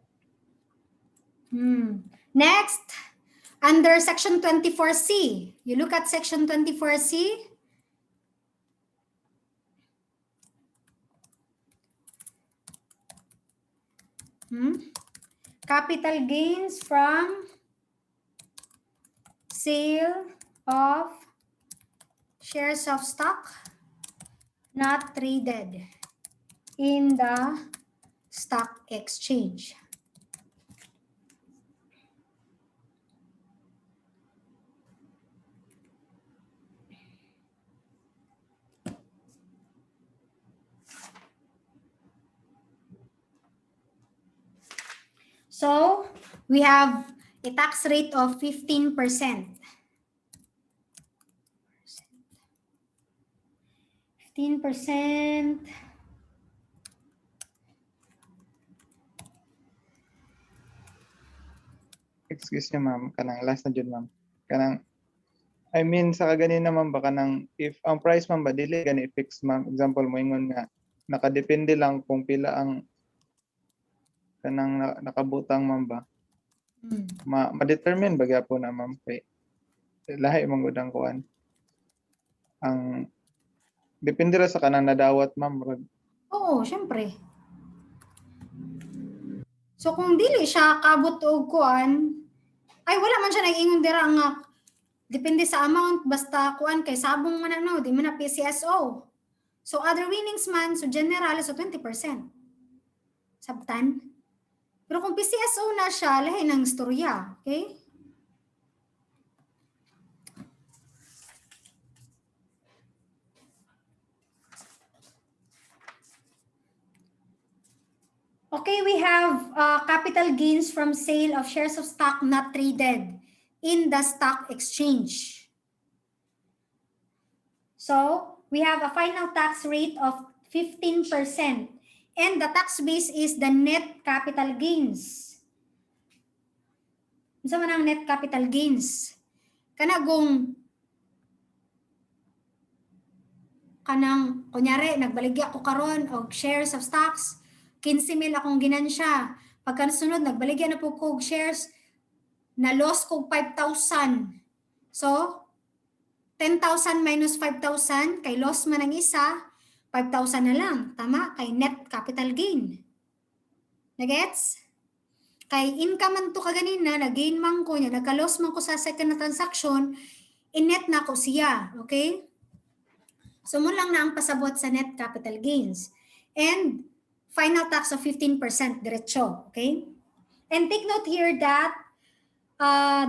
Next, under section 24C. You look at section 24C. Capital gains from sale of shares of stock not traded in the stock exchange. So we have a tax rate of 15%. 15%.
Excuse me, ma'am. Kanang last na dyan, ma'am. Kanang, I mean, sa kaganina, ma'am, baka nang, if ang price, ma'am, ba, dili gani fix, ma'am. Example mo, ingon nga, nakadepende lang kung pila ang kanang nakabutang, ma'am, ba. Ma-determine ba po na, ma'am, kay lahi mong gudang kuan. Ang depende ra sa kanang nadawat, ma'am.
Oo, syempre. So kung dili siya kabot og kuan, ay wala man siya nag-ingon dira nga depende sa amount basta kuan kay sabong man ano, di man na PCSO. So other winnings man, so general so 20%. Sabtan. Pero kung PCSO na siya, lahi ng istorya, okay? Okay, we have capital gains from sale of shares of stock not traded in the stock exchange. So we have a final tax rate of 15%. And the tax base is the net capital gains. Ano man ang net capital gains? Kanang, kunyari, nagbaligya ko karon og shares of stocks, 15,000 akong ginansya. Pagkasunod, nagbaligya na po ko og shares, na loss ko 5,000. So, 10,000 minus 5,000, kay loss man ang isa, 5,000 na lang. Tama? Kay net capital gain. Nagets? Kay income man to kaganina, nag-gain man ko niya, nagka-loss man ko sa second na transaction, in-net na ko siya. Okay? So, mo lang na ang pasabot sa net capital gains. And final tax of 15% diretso. Okay? And take note here that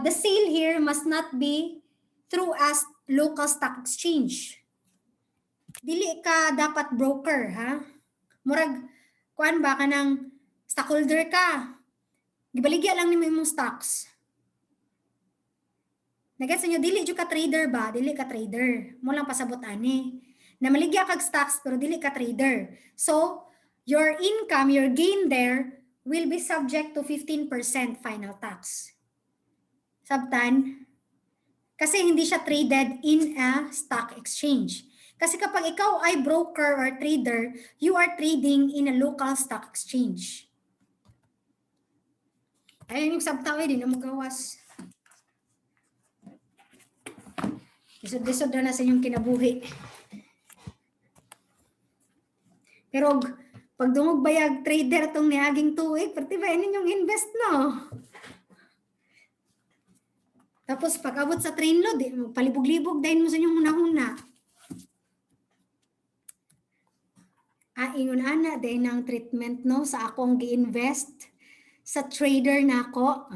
the sale here must not be through as local stock exchange. Dili ka dapat broker, ha? Murag, kuan ba ka ng stockholder ka? Gibaligya lang nimo imong stocks. Nagets niyo dili jud ka trader ba? Dili ka trader. Mo lang pasabot ani. Na maligya kag stocks pero dili ka trader. So, your income, your gain there will be subject to 15% final tax. Sabtan? Kasi hindi siya traded in a stock exchange. Kasi kapag ikaw ay broker or trader, you are trading in a local stock exchange. Ayun yung sabtaw eh, di na magawas. Isod-isod na sa inyong kinabuhi. Pero Pag dungog bayag trader tong niaging tuig, pati ba ninyong invest no? Tapos pag abot sa train load, palibog-libog dahil mo sa inyong huna-huna. Ingon ana dahil ng treatment no sa akong gi-invest sa trader na ako.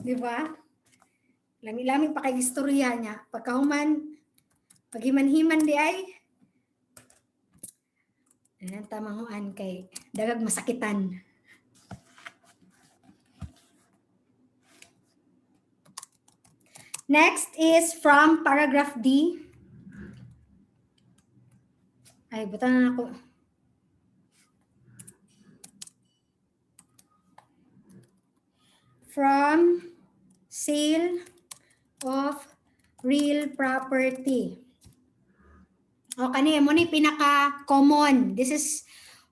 Di ba? Lami-lami pa kay istorya niya. Pagkahuman, paghiman-himan di ay, tamanguan kay dagag masakitan. Next is from paragraph D. Ay, buta na ako. From sale of real property. O kani mo ni pinaka-common. This is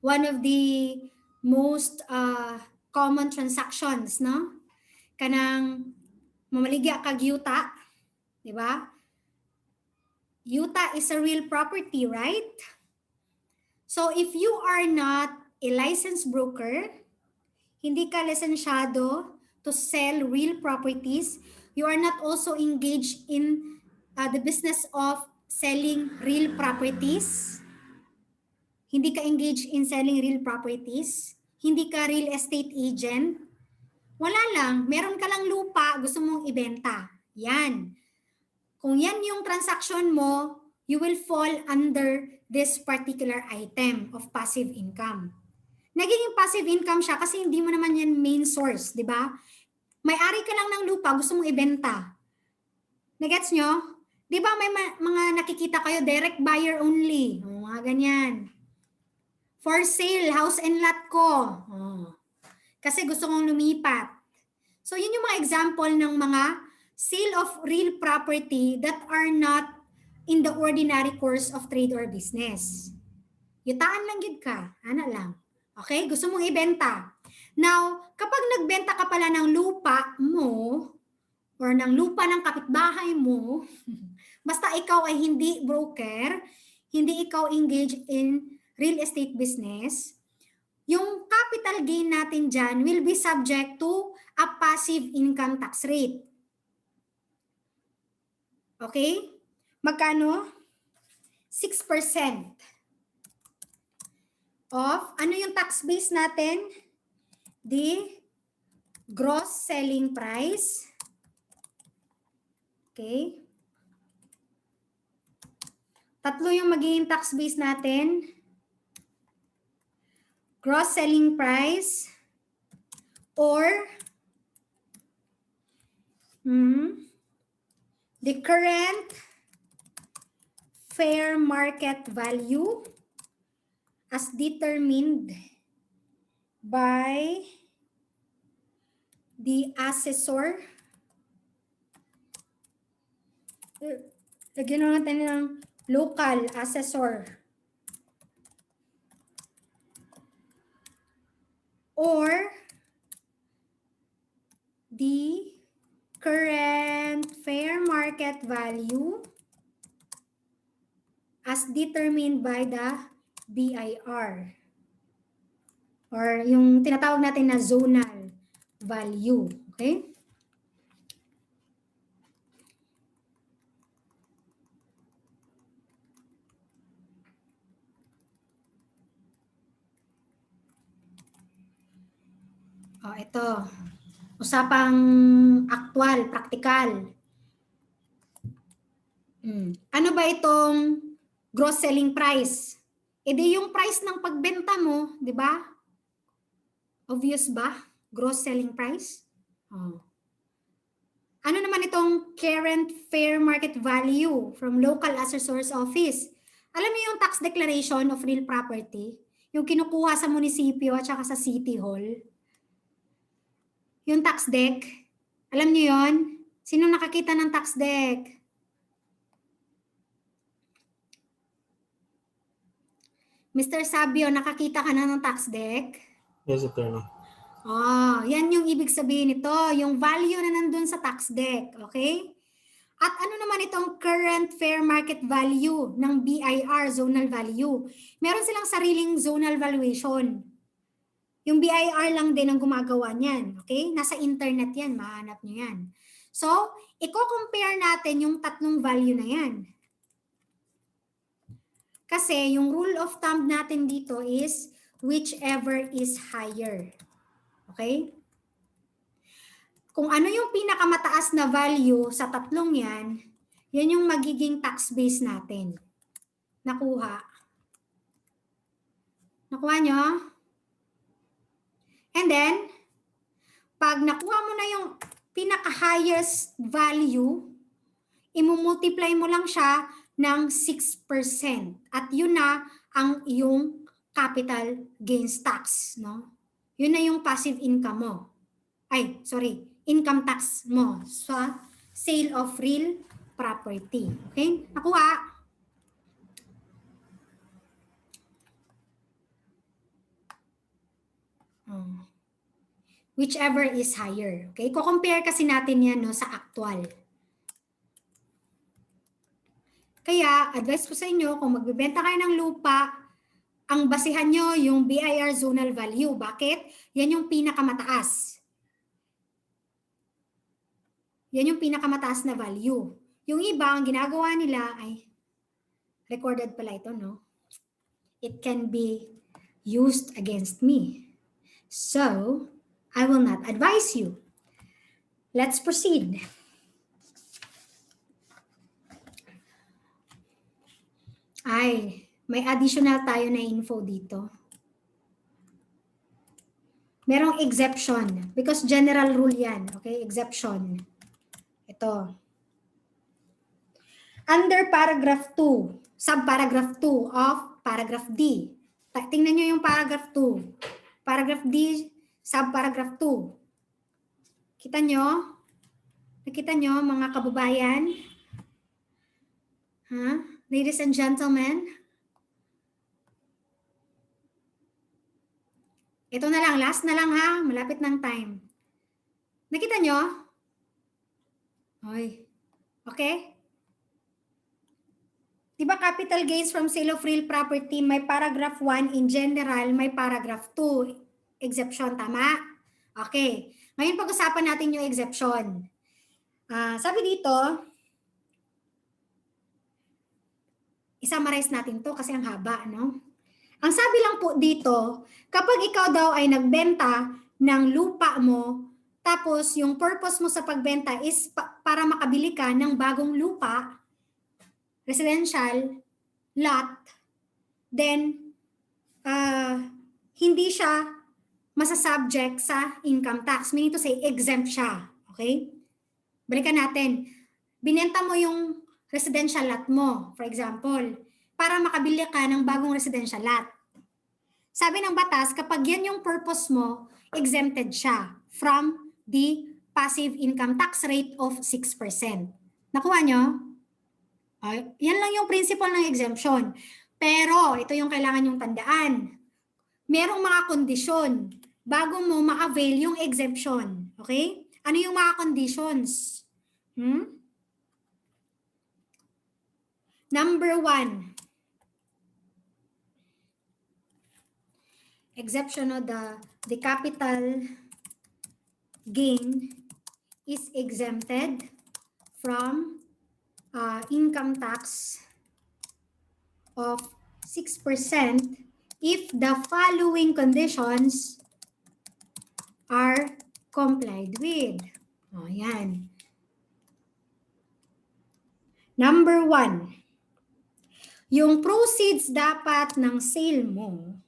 one of the most common transactions, no? Kanang mamaligya kag yuta, di ba? Yuta is a real property, right? So if you are not a licensed broker, hindi ka lisensyado to sell real properties, you are not also engaged in the business of selling real properties. Hindi ka engaged in selling real properties. Hindi ka real estate agent. Wala lang, meron ka lang lupa, gusto mong ibenta. Yan. Kung yan yung transaction mo, you will fall under this particular item of passive income. Nagiging passive income siya kasi hindi mo naman yan main source, di ba? May-ari ka lang ng lupa, gusto mong ibenta. Nagets nyo? Di ba may mga nakikita kayo, direct buyer only. Mga ganyan. For sale, house and lot ko. Kasi gusto kong lumipat. So yun yung mga example ng mga sale of real property that are not in the ordinary course of trade or business. Yutaan lang gid ka, ana lang. Okay? Gusto mong ibenta. Now, kapag nagbenta ka pala ng lupa mo or ng lupa ng kapitbahay mo, basta ikaw ay hindi broker, hindi ikaw engaged in real estate business, yung capital gain natin dyan will be subject to a passive income tax rate. Okay? Magkano? 6% of, ano yung tax base natin? The gross selling price. Okay? Tatlo yung magiging tax base natin. Gross selling price or the current fair market value as determined by the assessor. Lagyan natin ng local assessor. Or the current fair market value as determined by the BIR. Or yung tinatawag natin na zonal value. Okay? Ito. Usapang aktual, praktikal. Ano ba itong gross selling price? Di yung price ng pagbenta mo, di ba? Obvious ba? Gross selling price? Ano naman itong current fair market value from local assessor's office? Alam niyo yung tax declaration of real property? Yung kinukuha sa munisipyo at saka sa city hall? Yung tax deck? Alam niyo yon? Sino nakakita ng tax deck? Mr. Sabio, nakakita ka na ng tax deck?
Yes, attorney.
Yan yung ibig sabihin nito, yung value na nandun sa tax deck, okay? At ano naman itong current fair market value ng BIR, zonal value? Meron silang sariling zonal valuation. Yung BIR lang din ang gumagawa niyan. Okay? Nasa internet yan. Mahanap nyo yan. So, i-compare natin yung tatlong value na yan. Kasi yung rule of thumb natin dito is whichever is higher. Okay? Kung ano yung pinakamataas na value sa tatlong yan, yan yung magiging tax base natin. Nakuha. Nakuha nyo? And then, pag nakuha mo na yung pinaka-highest value, imumultiply mo lang siya ng 6%. At yun na ang iyong capital gains tax. No? Yun na yung passive income mo. Income tax mo sa sale of real property. Okay? Nakuha? Whichever is higher. Okay? Ko-compare kasi natin yan no, sa actual. Kaya, advice ko sa inyo, kung magbibenta kayo ng lupa, ang basihan nyo yung BIR zonal value. Bakit? Yan yung pinakamataas. Yan yung pinakamataas na value. Yung iba, ang ginagawa nila ay, recorded pala ito, no? It can be used against me. So, I will not advise you. Let's proceed. May additional tayo na info dito. Merong exception because general rule yan. Okay, exception. Ito. Under paragraph 2, subparagraph 2 of paragraph D. Tingnan nyo yung paragraph 2. Paragraph D, subparagraph 2. Kita nyo? Nakita nyo mga kababayan? Ladies and gentlemen? Ito na lang, last na lang ha. Malapit ng time. Nakita nyo? Okay? Diba capital gains from sale of real property, may paragraph 1 in general, may paragraph 2. Exception, tama? Okay. Ngayon pag-usapan natin yung exception. Sabi dito, i-summarize natin to kasi ang haba, no? Ang sabi lang po dito, kapag ikaw daw ay nagbenta ng lupa mo, tapos yung purpose mo sa pagbenta is para makabili ka ng bagong lupa, residential lot, then hindi siya masasubject sa income tax. Meaning to say, exempt siya. Okay? Balikan natin. Binenta mo yung residential lot mo, for example, para makabili ka ng bagong residential lot. Sabi ng batas, kapag yan yung purpose mo, exempted siya from the passive income tax rate of 6%. Nakuha nyo? Yan lang yung principle ng exemption. Pero, ito yung kailangan yung tandaan. Merong mga kondisyon bago mo ma-avail yung exemption. Okay? Ano yung mga conditions? Number 1. Exception of the capital gain is exempted from income tax of 6% if the following conditions are complied with. Yan. Number 1, yung proceeds dapat ng sale mo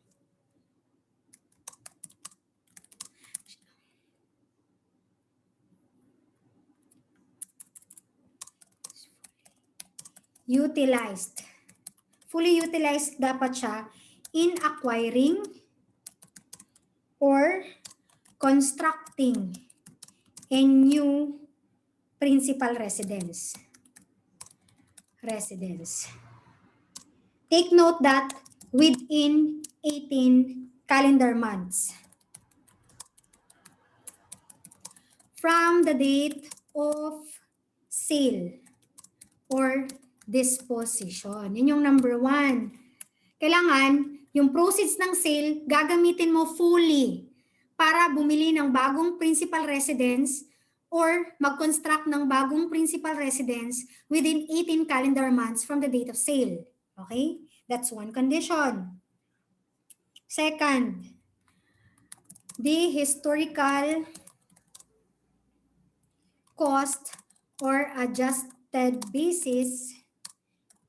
fully utilized dapat siya in acquiring or constructing a new principal residence. Take note that within 18 calendar months from the date of sale. or disposition. Yun yung number 1. Kailangan yung proceeds ng sale, gagamitin mo fully para bumili ng bagong principal residence or mag-construct ng bagong principal residence within 18 calendar months from the date of sale. Okay? That's one condition. Second, the historical cost or adjusted basis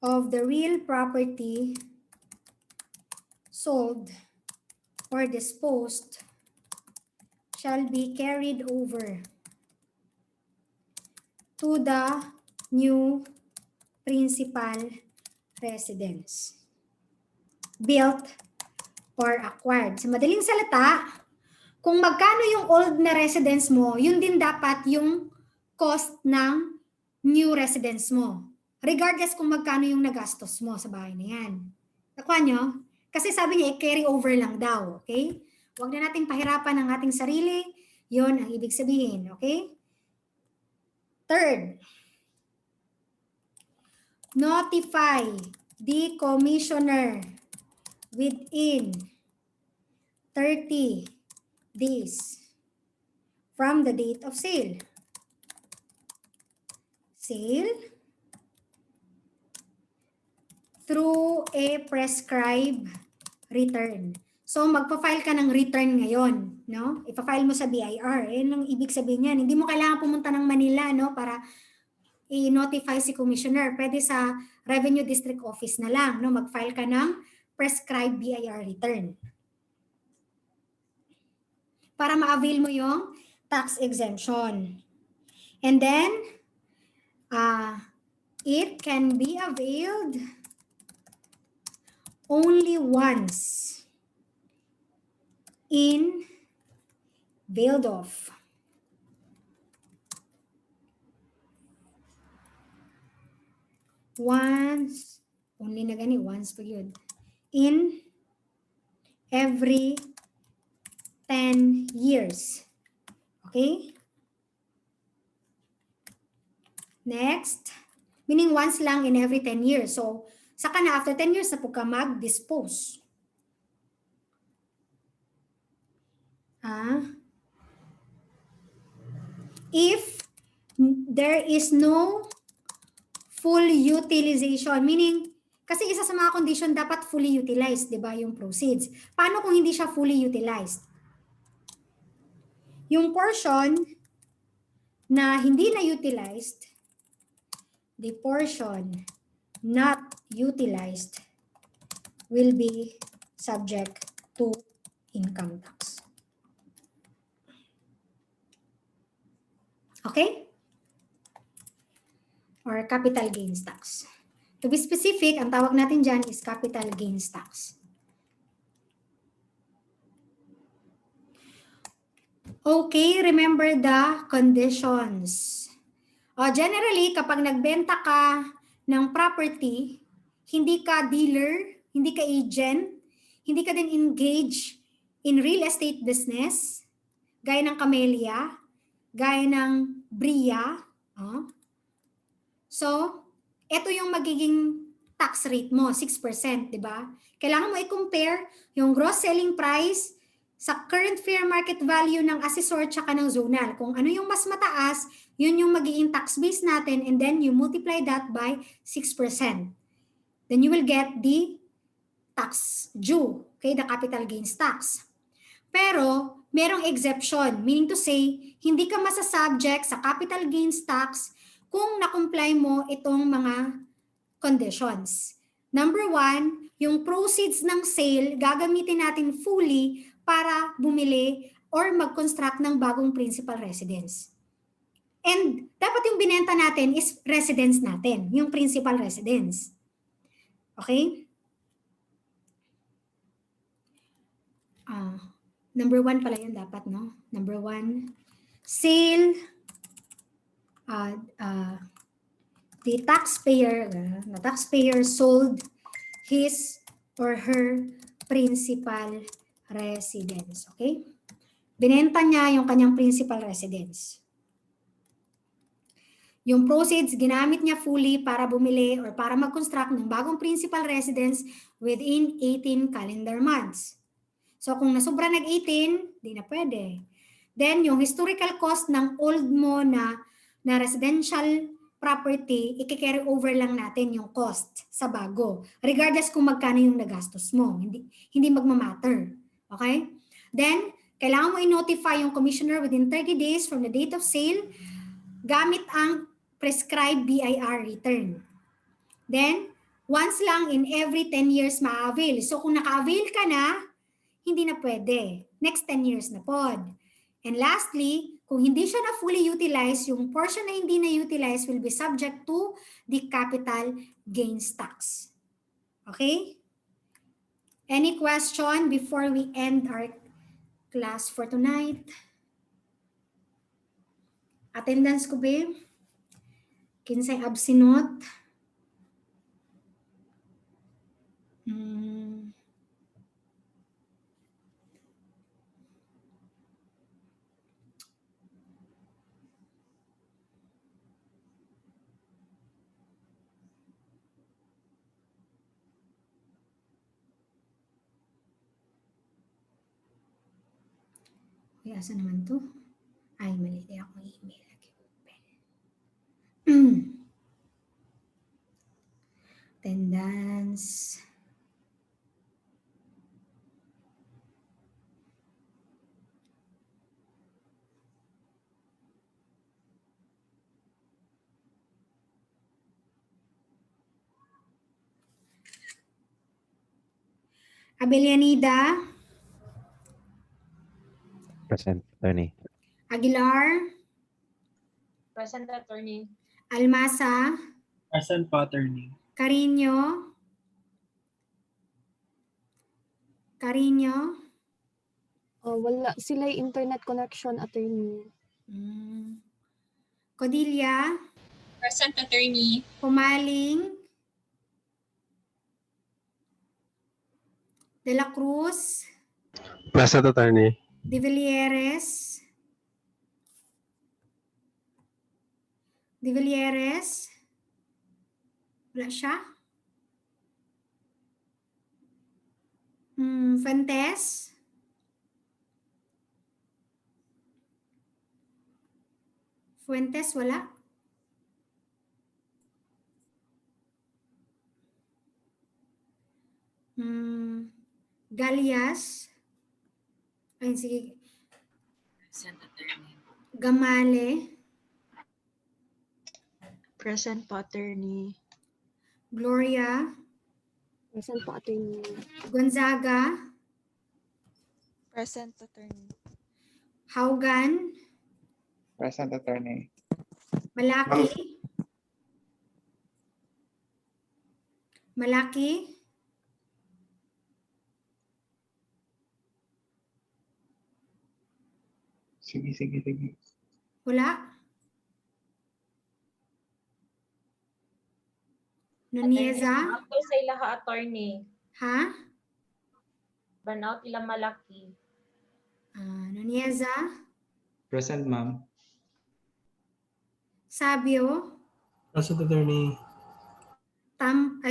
of the real property sold or disposed shall be carried over to the new principal residence built or acquired. Sa madaling salita, kung magkano yung old na residence mo, yun din dapat yung cost ng new residence mo. Regardless kung magkano yung nagastos mo sa bahay na yan. Nakuha nyo? Kasi sabi niya, i-carry over lang daw. Okay? Huwag na nating pahirapan ang ating sarili. Yun ang ibig sabihin. Okay? Third, notify the commissioner within 30 days from the date of sale. Sale through a prescribed return. So magpa-file ka ng return ngayon, no? Ipa-file mo sa BIR. Yan ang ibig sabihin niyan. Hindi mo kailangan pumunta ng Manila, no, para i-notify si commissioner. Pwede sa Revenue District Office na lang, no? Mag-file ka ng prescribed BIR return. Para ma-avail mo yung tax exemption. And then it can be availed only once in availed of once, only na gani, once period, in every 10 years. Okay? Next, meaning once lang in every 10 years. So, saka na after 10 years na po ka mag-dispose. If there is no full utilization, meaning, kasi isa sa mga condition dapat fully utilized, di ba, yung proceeds. Paano kung hindi siya fully utilized? Yung portion na hindi na utilized, the portion not utilized will be subject to income tax. Okay? Or capital gains tax. To be specific, ang tawag natin dyan is capital gains tax. Okay, remember the conditions. Generally, kapag nagbenta ka ng property, hindi ka dealer, hindi ka agent, hindi ka din engage in real estate business, gaya ng Camellia, gaya ng Bria. So, ito yung magiging tax rate mo, 6%, di ba? Kailangan mo i-compare yung gross selling price sa current fair market value ng assessor tsaka ng zonal. Kung ano yung mas mataas, yun yung magiging tax base natin, and then you multiply that by 6%. Then you will get the tax due, okay, the capital gains tax. Pero merong exception, meaning to say, hindi ka masasubject sa capital gains tax kung na-comply mo itong mga conditions. Number 1, yung proceeds ng sale, gagamitin natin fully para bumili or mag-construct ng bagong principal residence. And dapat yung binenta natin is residence natin, yung principal residence. Okay? Number 1 pala yun dapat, no? Number 1, sale, the taxpayer sold his or her principal residence. Okay? Binenta niya yung kanyang principal residence. Yung proceeds, ginamit niya fully para bumili or para mag-construct ng bagong principal residence within 18 calendar months. So kung nasobra nag-18, di na pwede. Then yung historical cost ng old mo na residential property, i-carry over lang natin yung cost sa bago. Regardless kung magkano yung nagastos mo. Hindi magmamatter. Okay? Then, kailangan mo i-notify yung commissioner within 30 days from the date of sale gamit ang prescribed BIR return. Then, once lang in every 10 years ma-avail. So kung naka-avail ka na, hindi na pwede. Next 10 years na pod. And lastly, kung hindi siya na fully utilized, yung portion na hindi na utilized will be subject to the capital gains tax. Okay? Any question before we end our class for tonight? Attendance ko ba? Kinsay absinot? Uy, asa naman to? Ay, mali. Di ako email lagi. Attendance. Abelianida,
Present, attorney.
Aguilar,
Present, attorney.
Almasa,
Present po, attorney.
Carino,
Wala sila internet connection, attorney.
Codilia,
Present, attorney.
Pumaling, De La Cruz,
Present, attorney.
De Villieres, wala siya. Fuentes, wala. Galias, ay sige,
Present, attorney.
Gamale,
Present po, attorney.
Gloria,
Present po, attorney.
Gonzaga,
Present, attorney.
Haugan,
Present, attorney.
Malaki,
Sige.
wala. Nunieza,
Ako sa ilaha, attorney.
ha?
Burnout ilang malaki.
Nunieza,
Present, ma'am.
Sabio,
Present, attorney.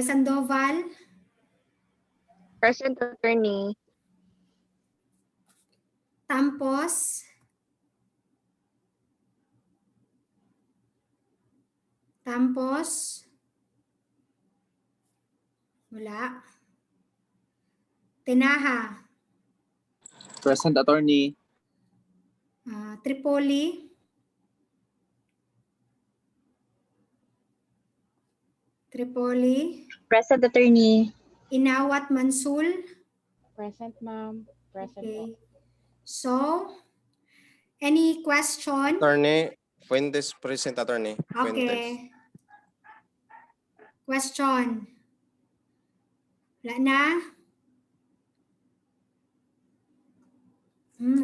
Sandoval,
Present, attorney.
Tampos, wala. Tinaha,
Present, attorney.
Tripoli,
Present, attorney.
Inawat Mansul.
Present, ma'am. Present po.
Okay. So, any question?
Attorney, Fuentes, present, attorney. Fuentes.
Okay. Question. Wala na?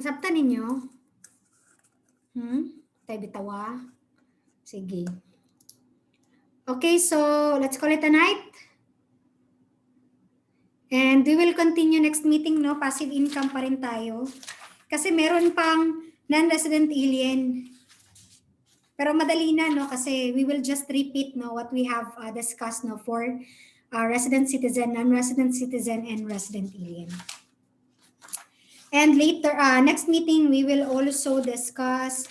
Sabta ninyo? Tayo bitawa? Sige. Okay, so let's call it a night. And we will continue next meeting, no? Passive income pa rin tayo. Kasi meron pang non-resident alien. Pero madali na, no? Kasi we will just repeat, no, what we have discussed, no, for resident citizen, non-resident citizen, and resident alien. And later, next meeting, we will also discuss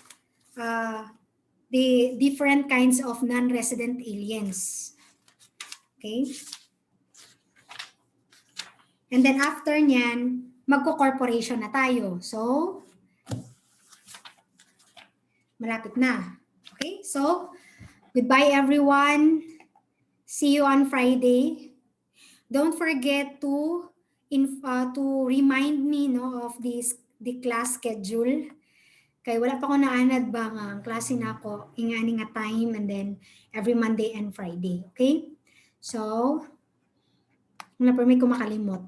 the different kinds of non-resident aliens. Okay? And then after nyan, magko-corporation na tayo. So, malapit na. Okay? So, goodbye everyone. See you on Friday. Don't forget to remind me, no, of the class schedule. Kaya wala pa ko naanad ba nga ang klase na ako, ingani nga time, and then every Monday and Friday. Okay? So, wala pa may kumakalimot.